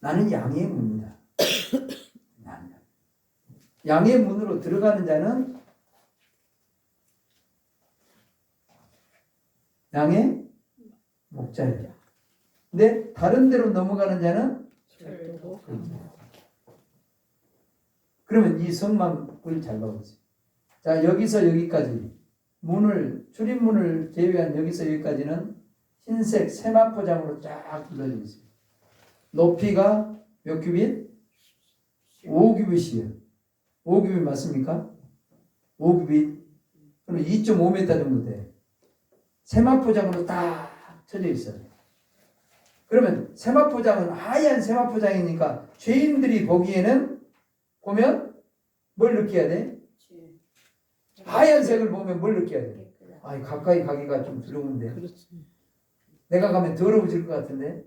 나는 양의 문이다. 양의 문으로 들어가는 자는 양의 목자예요. 근데 다른 데로 넘어가는 자는 그러면 이 성막을 잘 봐보세요. 자, 여기서 여기까지 문을 출입문을 제외한 여기서 여기까지는 흰색 세마포장으로 쫙 둘러져 있어요. 높이가 몇 규빗? 5규빗이에요. 5규빗 맞습니까? 5규빗. 그럼 2.5m 정도 돼. 세마포장으로 딱 쳐져 있어요. 그러면 세마포장은 하얀 세마포장이니까 죄인들이 보기에는 보면 뭘 느껴야 돼? 하얀색을 보면 뭘 느껴야 돼? 아, 가까이 가기가 좀 두려운데. 내가 가면 더러워질 것 같은데.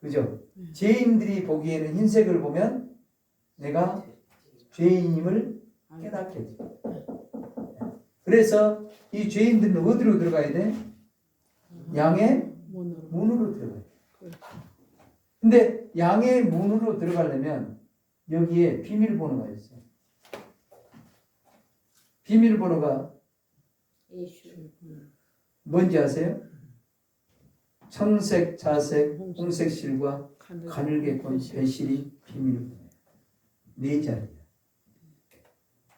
그죠? 죄인들이 보기에는 흰색을 보면 내가 죄인임을 깨닫게 돼. 그래서 이 죄인들은 어디로 들어가야 돼? 양의 문으로 들어가야 돼. 근데 양의 문으로 들어가려면 여기에 비밀번호가 있어요. 비밀번호가 뭔지 아세요? 청색, 자색, 홍색 실과 가늘게꼰 배실이 비밀번호. 네 자리야.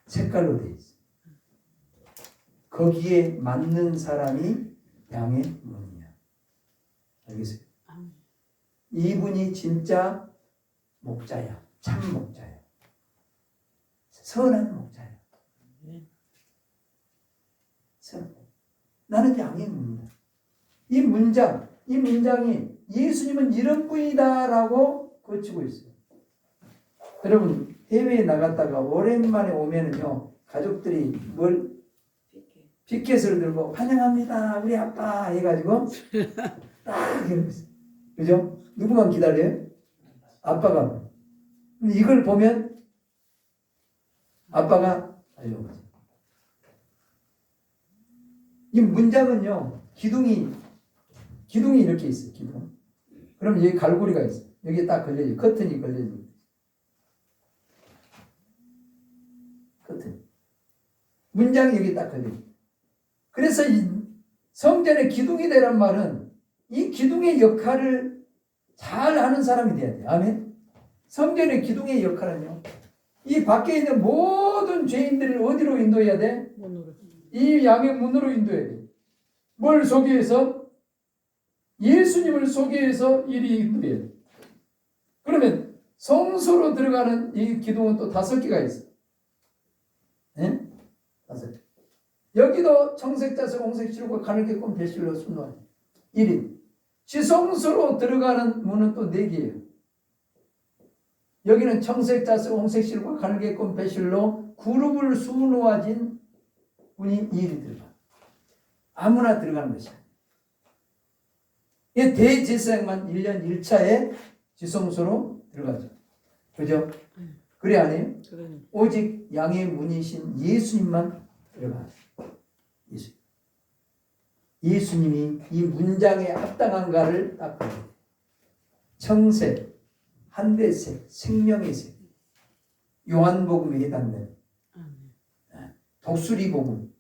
색깔로 돼 있어. 거기에 맞는 사람이 양의 문이야. 알겠어요? 이분이 진짜 목자야. 참 목자야. 선한 목자야. 나는 양의 문이다. 이 문장이 예수님은 이런 분이다라고 거치고 있어요. 여러분 해외에 나갔다가 오랜만에 오면은요 가족들이 뭘 피켓을 들고 환영합니다 우리 아빠 해가지고 딱 이러고 있어요. 그죠? 누구만 기다려요? 아빠가. 이걸 보면 아빠가 달려오죠. 이 문장은요 기둥이 이렇게 있어요. 기둥. 그럼 여기 갈고리가 있어요. 여기에 딱 걸려요. 커튼이 걸려요. 커튼. 문장이 여기 딱 걸려요. 그래서 이 성전의 기둥이 되란 말은 이 기둥의 역할을 잘 아는 사람이 돼야 돼요. 아멘. 성전의 기둥의 역할은요. 이 밖에 있는 모든 죄인들을 어디로 인도해야 돼? 이 양의 문으로 인도해야 돼. 뭘 소개해서? 예수님을 소개해서 이리 인도해야 돼. 그러면 성소로 들어가는 이 기둥은 또 5개가 있어. 네? 5개. 여기도 청색, 자색, 홍색, 실과 가늘게 꼰 배실로 순노하니 1인. 지성소로 들어가는 문은 또 4개예요. 여기는 청색, 자색, 홍색, 실과 가늘게 꼰 배실로 그룹을 수놓아진 분이 2인이 들어가. 아무나 들어가는 것이야. 이 대제사장만 1년 1차에 지성소로 들어가죠. 그죠? 그래 아니에요? 그래. 오직 양의 문이신 예수님만 들어가요. 예수님이 이 문장에 합당한가를 딱 봐요. 청색, 한대색, 생명의 색, 요한복음에 해당되는 독수리복음,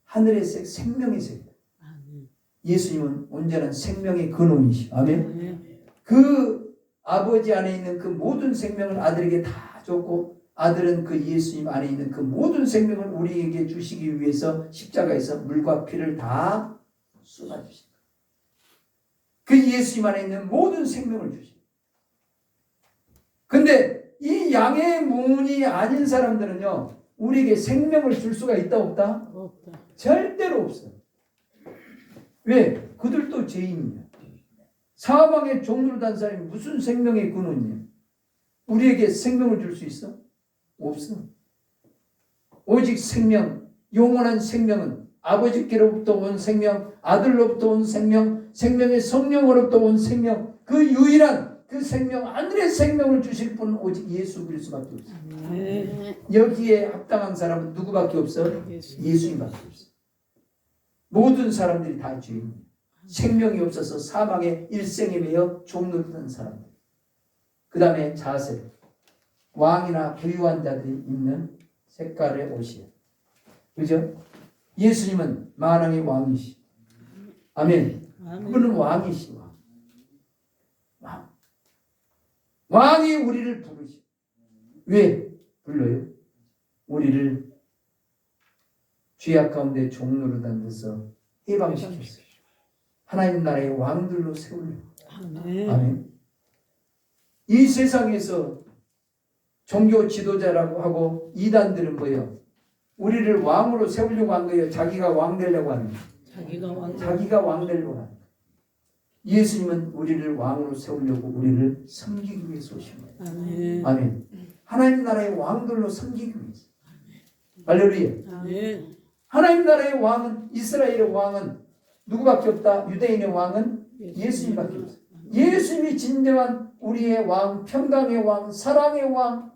하늘의 색, 생명의 색. 예수님은 온전한 생명의 근원이시오. 아멘. 그 아버지 안에 있는 그 모든 생명을 아들에게 다 줬고, 아들은 그 예수님 안에 있는 그 모든 생명을 우리에게 주시기 위해서 십자가에서 물과 피를 다 쏟아주신다. 그 예수님 안에 있는 모든 생명을 주신다. 근데 이 양의 문이 아닌 사람들은요, 우리에게 생명을 줄 수가 있다 없다? 없다. 절대로 없어요. 왜? 그들도 죄인이야. 사망의 종로를 단 사람이 무슨 생명의 근원이야? 우리에게 생명을 줄 수 있어? 없어. 오직 생명, 영원한 생명은 아버지께로부터 온 생명, 아들로부터 온 생명, 생명의 성령으로부터 온 생명, 그 유일한 그 생명, 하늘의 생명을 주실 분은 오직 예수 그리스도밖에 없어. 여기에 합당한 사람은 누구밖에 없어? 예수님밖에 없어. 모든 사람들이 다 죄인이야. 생명이 없어서 사망의 일생에 매여 종노릇한 사람들. 그 다음에 자세, 왕이나 부유한 자들이 입는 색깔의 옷이에요. 그죠? 예수님은 만왕의 왕이시. 아멘. 그분은 왕이시. 왕. 왕이 우리를 부르시. 왜 불러요? 우리를 죄악 가운데 종노릇한 데서 해방시켰어요. 하나님 나라의 왕들로 세우려고. 아멘. 이 세상에서 종교 지도자라고 하고 이단들은 뭐예요? 우리를 왕으로 세우려고 한 거예요. 자기가 왕 되려고 하는 거예요. 자기가 왕 되려고 하는 거예요. 예수님은 우리를 왕으로 세우려고 우리를 섬기기 위해서 오신 거예요. 아멘. 하나님 나라의 왕들로 섬기기 위해서. 할렐루야. 하나님 나라의 왕은, 이스라엘의 왕은 누구밖에 없다? 유대인의 왕은 예수님밖에 없어. 예수님이 진정한 우리의 왕, 평강의 왕, 사랑의 왕,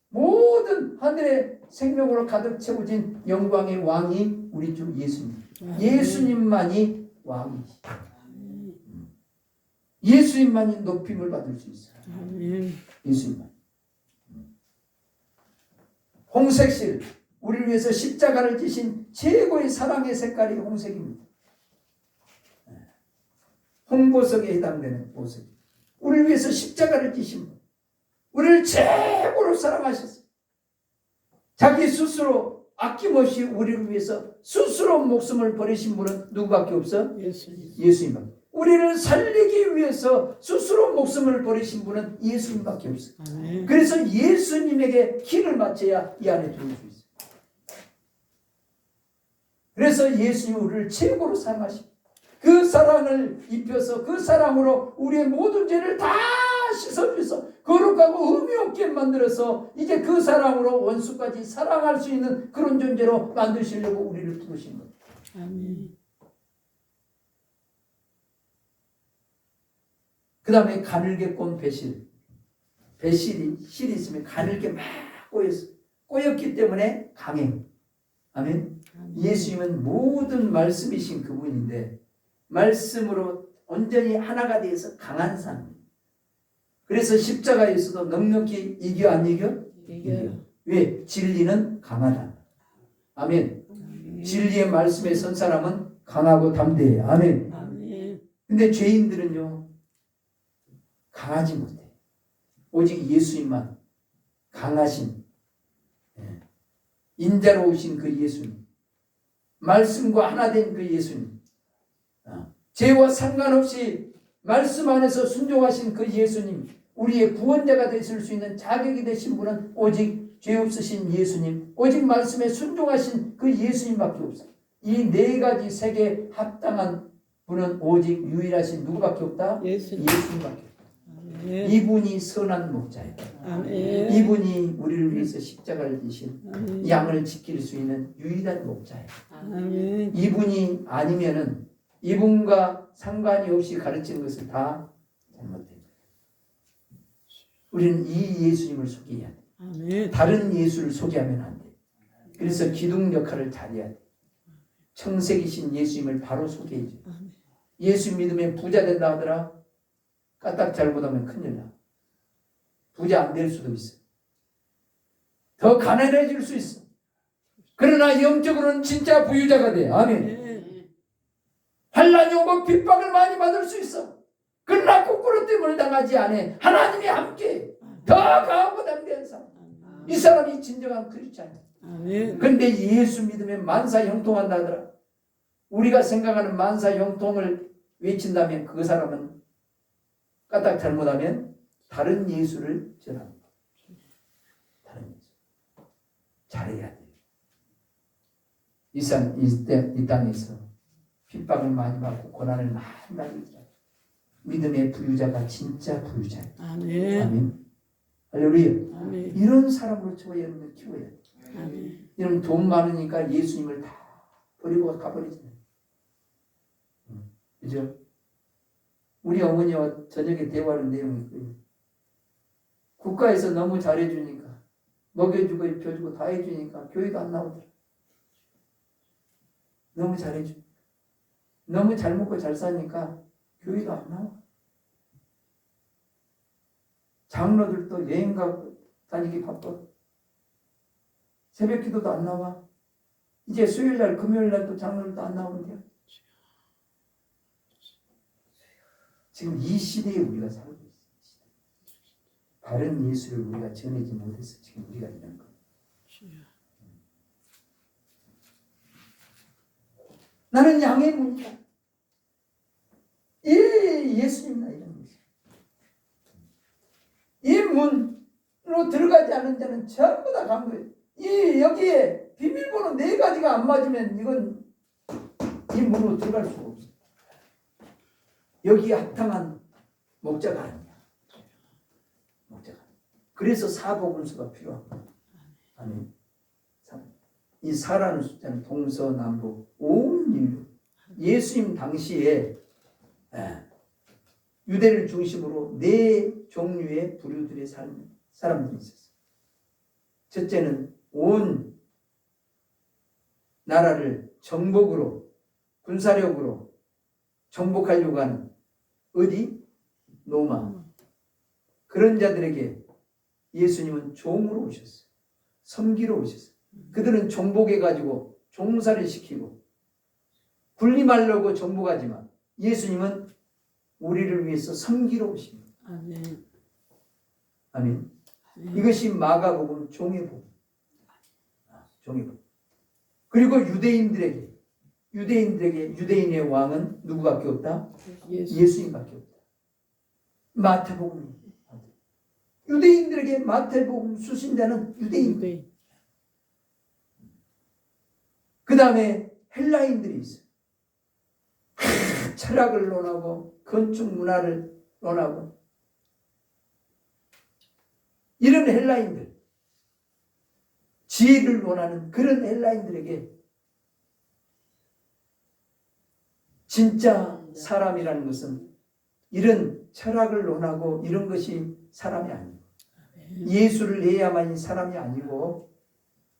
모든 하늘의 생명으로 가득 채워진 영광의 왕이 우리 주 예수님. 예수님만이 왕이시. 예수님만이 높임을 받을 수 있어요. 예수님만. 홍색실, 우리를 위해서 십자가를 지신 최고의 사랑의 색깔이 홍색입니다. 홍보석에 해당되는 보석. 우리를 위해서 십자가를 지신 분. 우리를 최고로 사랑하셨어요. 자기 스스로 아낌없이 우리를 위해서 스스로 목숨을 버리신 분은 누구밖에 없어? 예수님밖에. 우리를 살리기 위해서 스스로 목숨을 버리신 분은 예수님밖에 없어. 그래서 예수님에게 기를 바쳐야 이 안에 들어올 수 있어요. 그래서 예수님이 우리를 최고로 사랑하십니다. 그 사랑을 입혀서 그 사랑으로 우리의 모든 죄를 다 씻어주셔서 거룩하고 의미 없게 만들어서 이제 그 사랑으로 원수까지 사랑할 수 있는 그런 존재로 만드시려고 우리를 부르신 거예요. 아멘. 그 다음에 가늘게 꼰 배실. 배실이 실이 있으면 가늘게 막 꼬였어. 꼬였기 때문에 강해. 아멘. 예수님은 모든 말씀이신 그분인데 말씀으로 온전히 하나가 되어서 강한 사람. 그래서 십자가에서도 넉넉히 이겨 안 이겨? 이겨요. 왜? 진리는 강하다. 아멘. 진리의 말씀에 선 사람은 강하고 담대해. 아멘. 근데 죄인들은요 강하지 못해. 오직 예수님만 강하신 인자로우신 그 예수님. 말씀과 하나 된 그 예수님, 죄와 상관없이 말씀 안에서 순종하신 그 예수님, 우리의 구원자가 되실 수 있는 자격이 되신 분은 오직 죄 없으신 예수님, 오직 말씀에 순종하신 그 예수님밖에 없어요. 이 네 가지 세계에 합당한 분은 오직 유일하신 누구밖에 없다? 예수님. 예수님밖에 없다. 아멘. 이분이 선한 목자예요. 아멘. 이분이 우리를 위해서 십자가를 지신 아멘. 양을 지킬 수 있는 유일한 목자예요. 아멘. 이분이 아니면은 이분과 상관이 없이 가르치는 것을 다 잘못된 거예요. 우리는 이 예수님을 소개해야 돼. 아멘. 다른 예수를 소개하면 안 돼. 그래서 기둥 역할을 잘해야 돼. 청색이신 예수님을 바로 소개해 줘. 예수 믿으면 부자 된다 하더라. 까딱 잘못하면 큰일 나. 부자 안 될 수도 있어. 더 가난해질 수 있어. 그러나 영적으로는 진짜 부유자가 돼. 아멘. 환난이 오고 핍박을 많이 받을 수 있어. 그러나 거꾸로됨을 당하지 않아. 하나님이 함께 더 강하고 담대한 사람. 이 사람이 진정한 크리스찬이야. 아멘. 그런데 예수 믿으면 만사 형통한다 하더라. 우리가 생각하는 만사 형통을 외친다면 그 사람은 까딱 잘못하면 다른 예수를 전합니다. 다른 예수. 잘해야 돼요. 이 땅에서 핍박을 많이 받고 고난을 많이 받는 믿음의 부유자가 진짜 부유자예요. 아멘. 아멘. 할렐루야. 아멘. 이런 사람으로 저와 여러분을 키워야 돼요. 아멘. 여러분 돈 많으니까 예수님을 다 버리고 가버리잖아요. 그죠? 우리 어머니와 저녁에 대화하는 내용이 있고요. 국가에서 너무 잘해주니까 먹여주고 입혀주고 다 해주니까 교회도 안 나오더라. 너무 잘해주고 너무 잘 먹고 잘 사니까 교회도 안 나와. 장로들도 여행 가고 다니기 바빠. 새벽 기도도 안 나와. 이제 수요일날 금요일날도 장로들도 안 나오는데요. 지금 이 시대에 우리가 살고 있어요. 바른 예수를 우리가 전하지 못해서 지금 우리가 이런 거. 나는 양의 문이다. 이 예수님이다 이런 거죠. 이 문으로 들어가지 않은 자는 전부 다 간 거예요. 이 여기에 비밀번호 4가지가 안 맞으면 이건 이 문으로 들어갈 수가 없어요. 여기에 합당한 목자가 아니야. 목자가. 그래서 사복운수가 필요합니다. 아멘. 이 사라는 숫자는 동서남북 온 인류. 예수님 당시에 유대를 중심으로 4 종류의 부류들의 사람들이 있었어요. 첫째는 온 나라를 정복으로 군사력으로 정복하려고 하는 어디? 로마. 그런 자들에게 예수님은 종으로 오셨어요. 섬기러 오셨어요. 그들은 정복해가지고 종살이 시키고 군림하려고 정복하지만 예수님은 우리를 위해서 섬기러 오십니다. 아멘. 아멘. 이것이 마가복음 종의 복음. 종의 복음. 그리고 유대인들에게 유대인의 왕은 누구밖에 없다? 예수님밖에 없다. 마태복음이. 유대인들에게 마태복음 수신자는 유대인. 그 다음에 헬라인들이 있어요. 철학을 논하고 건축 문화를 논하고 이런 헬라인들, 지혜를 논하는 그런 헬라인들에게 진짜 사람이라는 것은 이런 철학을 논하고 이런 것이 사람이 아니고 예수를 내야만이 사람이 아니고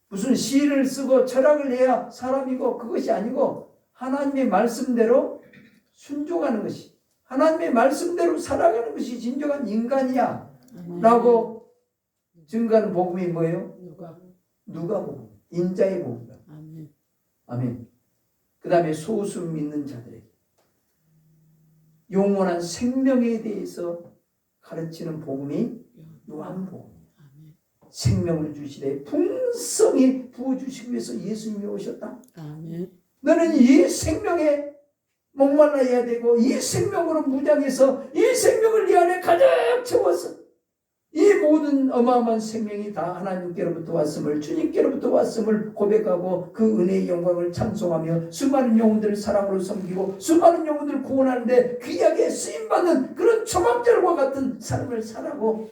무슨 시를 쓰고 철학을 내야 사람이고 그것이 아니고 하나님의 말씀대로 순종하는 것이 하나님의 말씀대로 살아가는 것이 진정한 인간이야 라고 증거하는 복음이 뭐예요? 누가복음. 인자의 복음. 아멘. 아멘. 그 다음에 소수 믿는 자들에게 영원한 생명에 대해서 가르치는 복음이 요한복음이에요. 생명을 주시되 풍성히 부어주시기 위해서 예수님이 오셨다. 아멘. 너는 이 생명에 목말라야 되고 이 생명으로 무장해서 이 생명을 네 안에 가득 채워서 이 모든 어마어마한 생명이 다 하나님께로부터 왔음을 주님께로부터 왔음을 고백하고 그 은혜의 영광을 찬송하며 수많은 영혼들을 사랑으로 섬기고 수많은 영혼들을 구원하는데 귀하게 쓰임받는 그런 초막절과 같은 삶을 살라고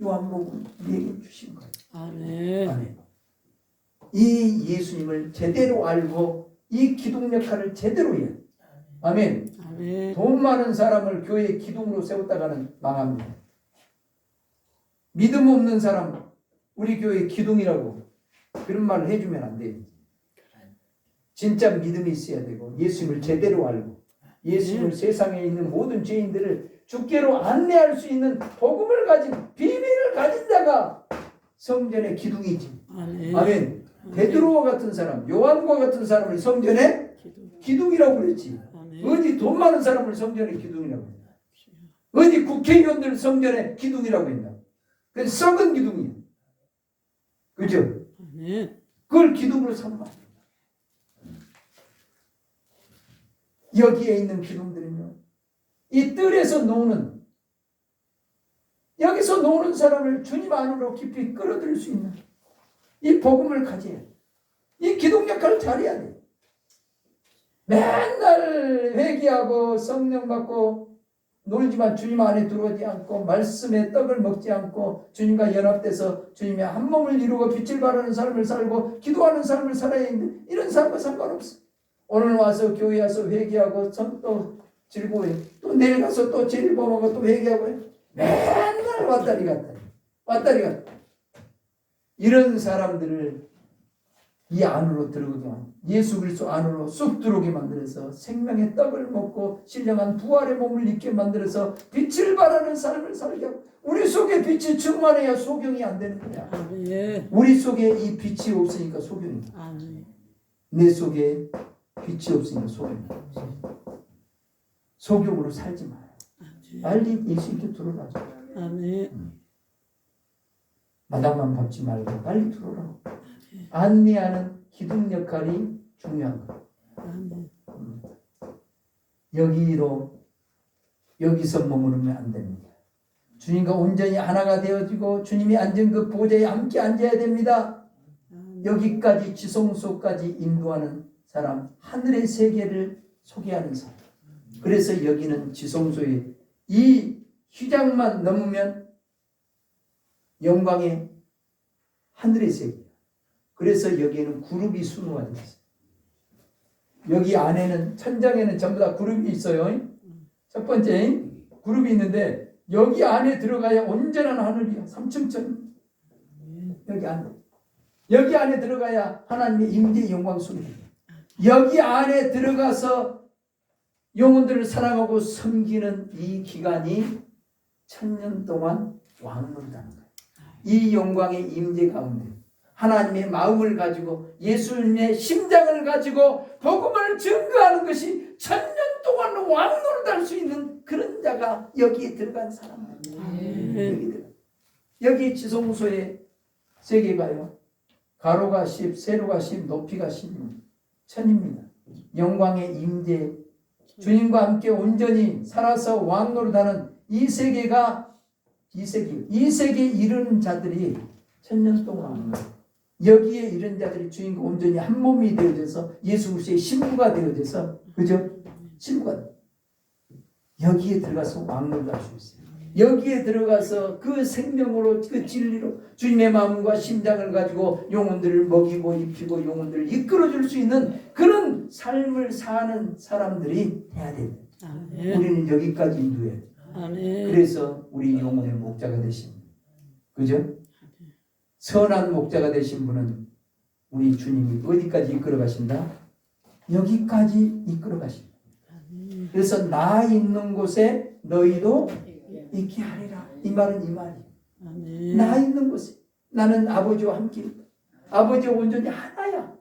요한복음 우리에게 주신 거예요. 아멘. 아멘. 이 예수님을 제대로 알고 이 기둥 역할을 제대로 해야 돼. 아멘. 아멘. 돈 많은 사람을 교회의 기둥으로 세웠다가는 망합니다. 믿음 없는 사람 우리 교회의 기둥이라고 그런 말을 해주면 안 돼요. 진짜 믿음이 있어야 되고 예수님을 제대로 알고 예수님을 세상에 있는 모든 죄인들을 주께로 안내할 수 있는 복음을 가진 비밀을 가진 자가 성전의 기둥이지. 아멘. 아멘. 베드로와 같은 사람, 요한과 같은 사람을 성전의 기둥이라고 그랬지. 아멘. 어디 돈 많은 사람을 성전의 기둥이라고 했나? 어디 국회의원들 성전의 기둥이라고 했나? 그건 썩은 기둥이야. 그죠? 아멘. 그걸 기둥으로 삼으면 안 된다. 여기에 있는 기둥들은요, 이 뜰에서 노는, 여기서 노는 사람을 주님 안으로 깊이 끌어들일 수 있는 이 복음을 가져야 돼. 이 기둥 역할을 잘해야 돼. 맨날 회개하고 성령 받고 놀지만 주님 안에 들어오지 않고 말씀의 떡을 먹지 않고 주님과 연합돼서 주님의 한 몸을 이루고 빛을 발하는 삶을 살고 기도하는 삶을 살아야 있는 이런 삶과 상관없어. 오늘 와서 교회 와서 회개하고 또 즐거워해. 또 내일 가서 또 죄를 범하고 또 회개하고 해. 맨날 왔다리 갔다리 왔다리 갔다리. 이런 사람들을 이 안으로 들어오게 만들어 예수 그리스도 안으로 쑥 들어오게 만들어서 생명의 떡을 먹고 신령한 부활의 몸을 입게 만들어서 빛을 발하는 삶을 살게 하고 우리 속에 빛이 충만해야 소경이 안 되는 거야. 아멘. 우리 속에 이 빛이 없으니까 소경이야. 아멘. 내 속에 빛이 없으니까 소경이야. 소경으로 살지 마요. 빨리 예수님께 들어가죠. 아멘. 마당만 밟지 말고 빨리 들어오라고. 안내하는 기둥 역할이 중요한 거예요. 아멘. 여기서 머무르면 안 됩니다. 주님과 온전히 하나가 되어지고 주님이 앉은 그 보좌에 함께 앉아야 됩니다. 여기까지 지성소까지 인도하는 사람, 하늘의 세계를 소개하는 사람. 그래서 여기는 지성소에 이 휘장만 넘으면 영광의 하늘의 세계. 그래서 여기에는 그룹이 순화되어 있어요. 여기 안에는 천장에는 전부 다 그룹이 있어요. 첫 번째 그룹이 있는데 여기 안에 들어가야 온전한 하늘이야. 3층천 여기 안에 들어가야 하나님의 임재의 영광 속에 여기 안에 들어가서 영혼들을 사랑하고 섬기는 이 기간이 1000년 동안 왕노릇하는 거예요. 이 영광의 임재 가운데 하나님의 마음을 가지고 예수님의 심장을 가지고 복음을 증거하는 것이 1000년 동안 왕노릇할 수 있는 그런 자가 여기에 들어간 사람들이에요. 여기 지성소의 세계가요. 가로가 10, 세로가 10, 높이가 10입니다. 1000입니다. 영광의 임재 주님과 함께 온전히 살아서 왕노릇하는 이 세계가 이 세계에 이르는 자들이 1000년 동안 왕노릇. 여기에 이런 자들이 주님과 온전히 한 몸이 되어져서 예수 그리스도의 신부가 되어져서 그죠? 신부가 여기에 들어가서 왕노릇할 수 있어요. 여기에 들어가서 그 생명으로 그 진리로 주님의 마음과 심장을 가지고 영혼들을 먹이고 입히고 영혼들을 이끌어줄 수 있는 그런 삶을 사는 사람들이 해야 됩니다. 아멘. 우리는 여기까지 인도해야 돼요. 아멘. 그래서 우리 영혼의 목자가 되신 분. 그죠? 선한 목자가 되신 분은 우리 주님이 어디까지 이끌어 가신다? 여기까지 이끌어 가신다. 그래서 나 있는 곳에 너희도 있게 하리라. 이 말은 이 말이에요. 아멘. 나 있는 곳에 나는 아버지와 함께 있다. 아버지와 온전히 하나야.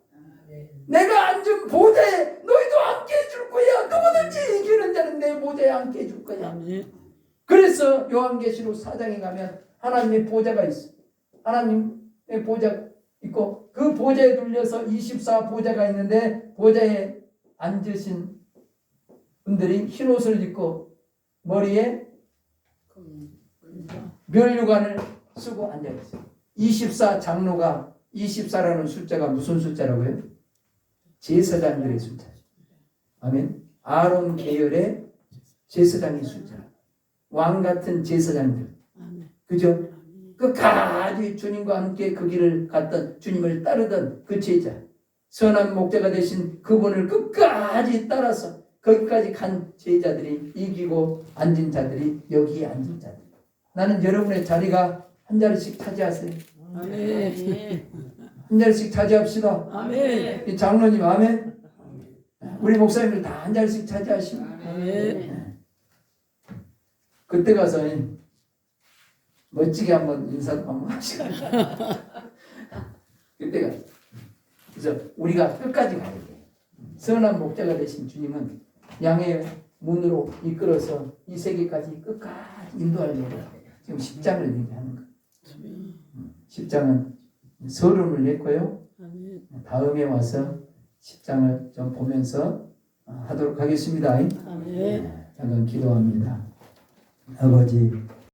내가 앉은 보좌에 너희도 함께 해줄 거야. 누구든지 이기는 자는 내 보좌에 함께 해줄 거야. 아멘. 그래서 요한계시록 4장에 가면 하나님의 보좌가 있어. 하나님의 보좌가 있고 그 보좌에 둘려서 24 보좌가 있는데 보좌에 앉으신 분들이 흰 옷을 입고 머리에 멸류관을 쓰고 앉아 있어요. 24 장로가 24라는 숫자가 무슨 숫자라고요? 제사장들의 숫자. 아멘. 아론 계열의 제사장의 숫자. 왕 같은 제사장들. 아멘. 그죠? 끝까지 주님과 함께 그 길을 갔던 주님을 따르던 그 제자. 선한 목자가 되신 그분을 끝까지 따라서 거기까지 간 제자들이 이기고 앉은 자들이 여기에 앉은 자들. 나는 여러분의 자리가 한 자리씩 차지하세요. 아멘. 한 자리씩 차지합시다. 아멘. 이 장로님 아멘. 우리 목사님들 다 한 자리씩 차지하시고. 아멘. 그때 가서 멋지게 한번 인사도 한번 하시고. 그때가 그래서 우리가 끝까지 가야 돼. 선한 목자가 되신 주님은 양의 문으로 이끌어서 이 세계까지 끝까지 인도하려고 지금 10장을 얘기하는 거예요. 10장은 서론을 냈고요. 아멘. 다음에 와서 10장을 좀 보면서 하도록 하겠습니다. 아멘. 잠깐 기도합니다. 아버지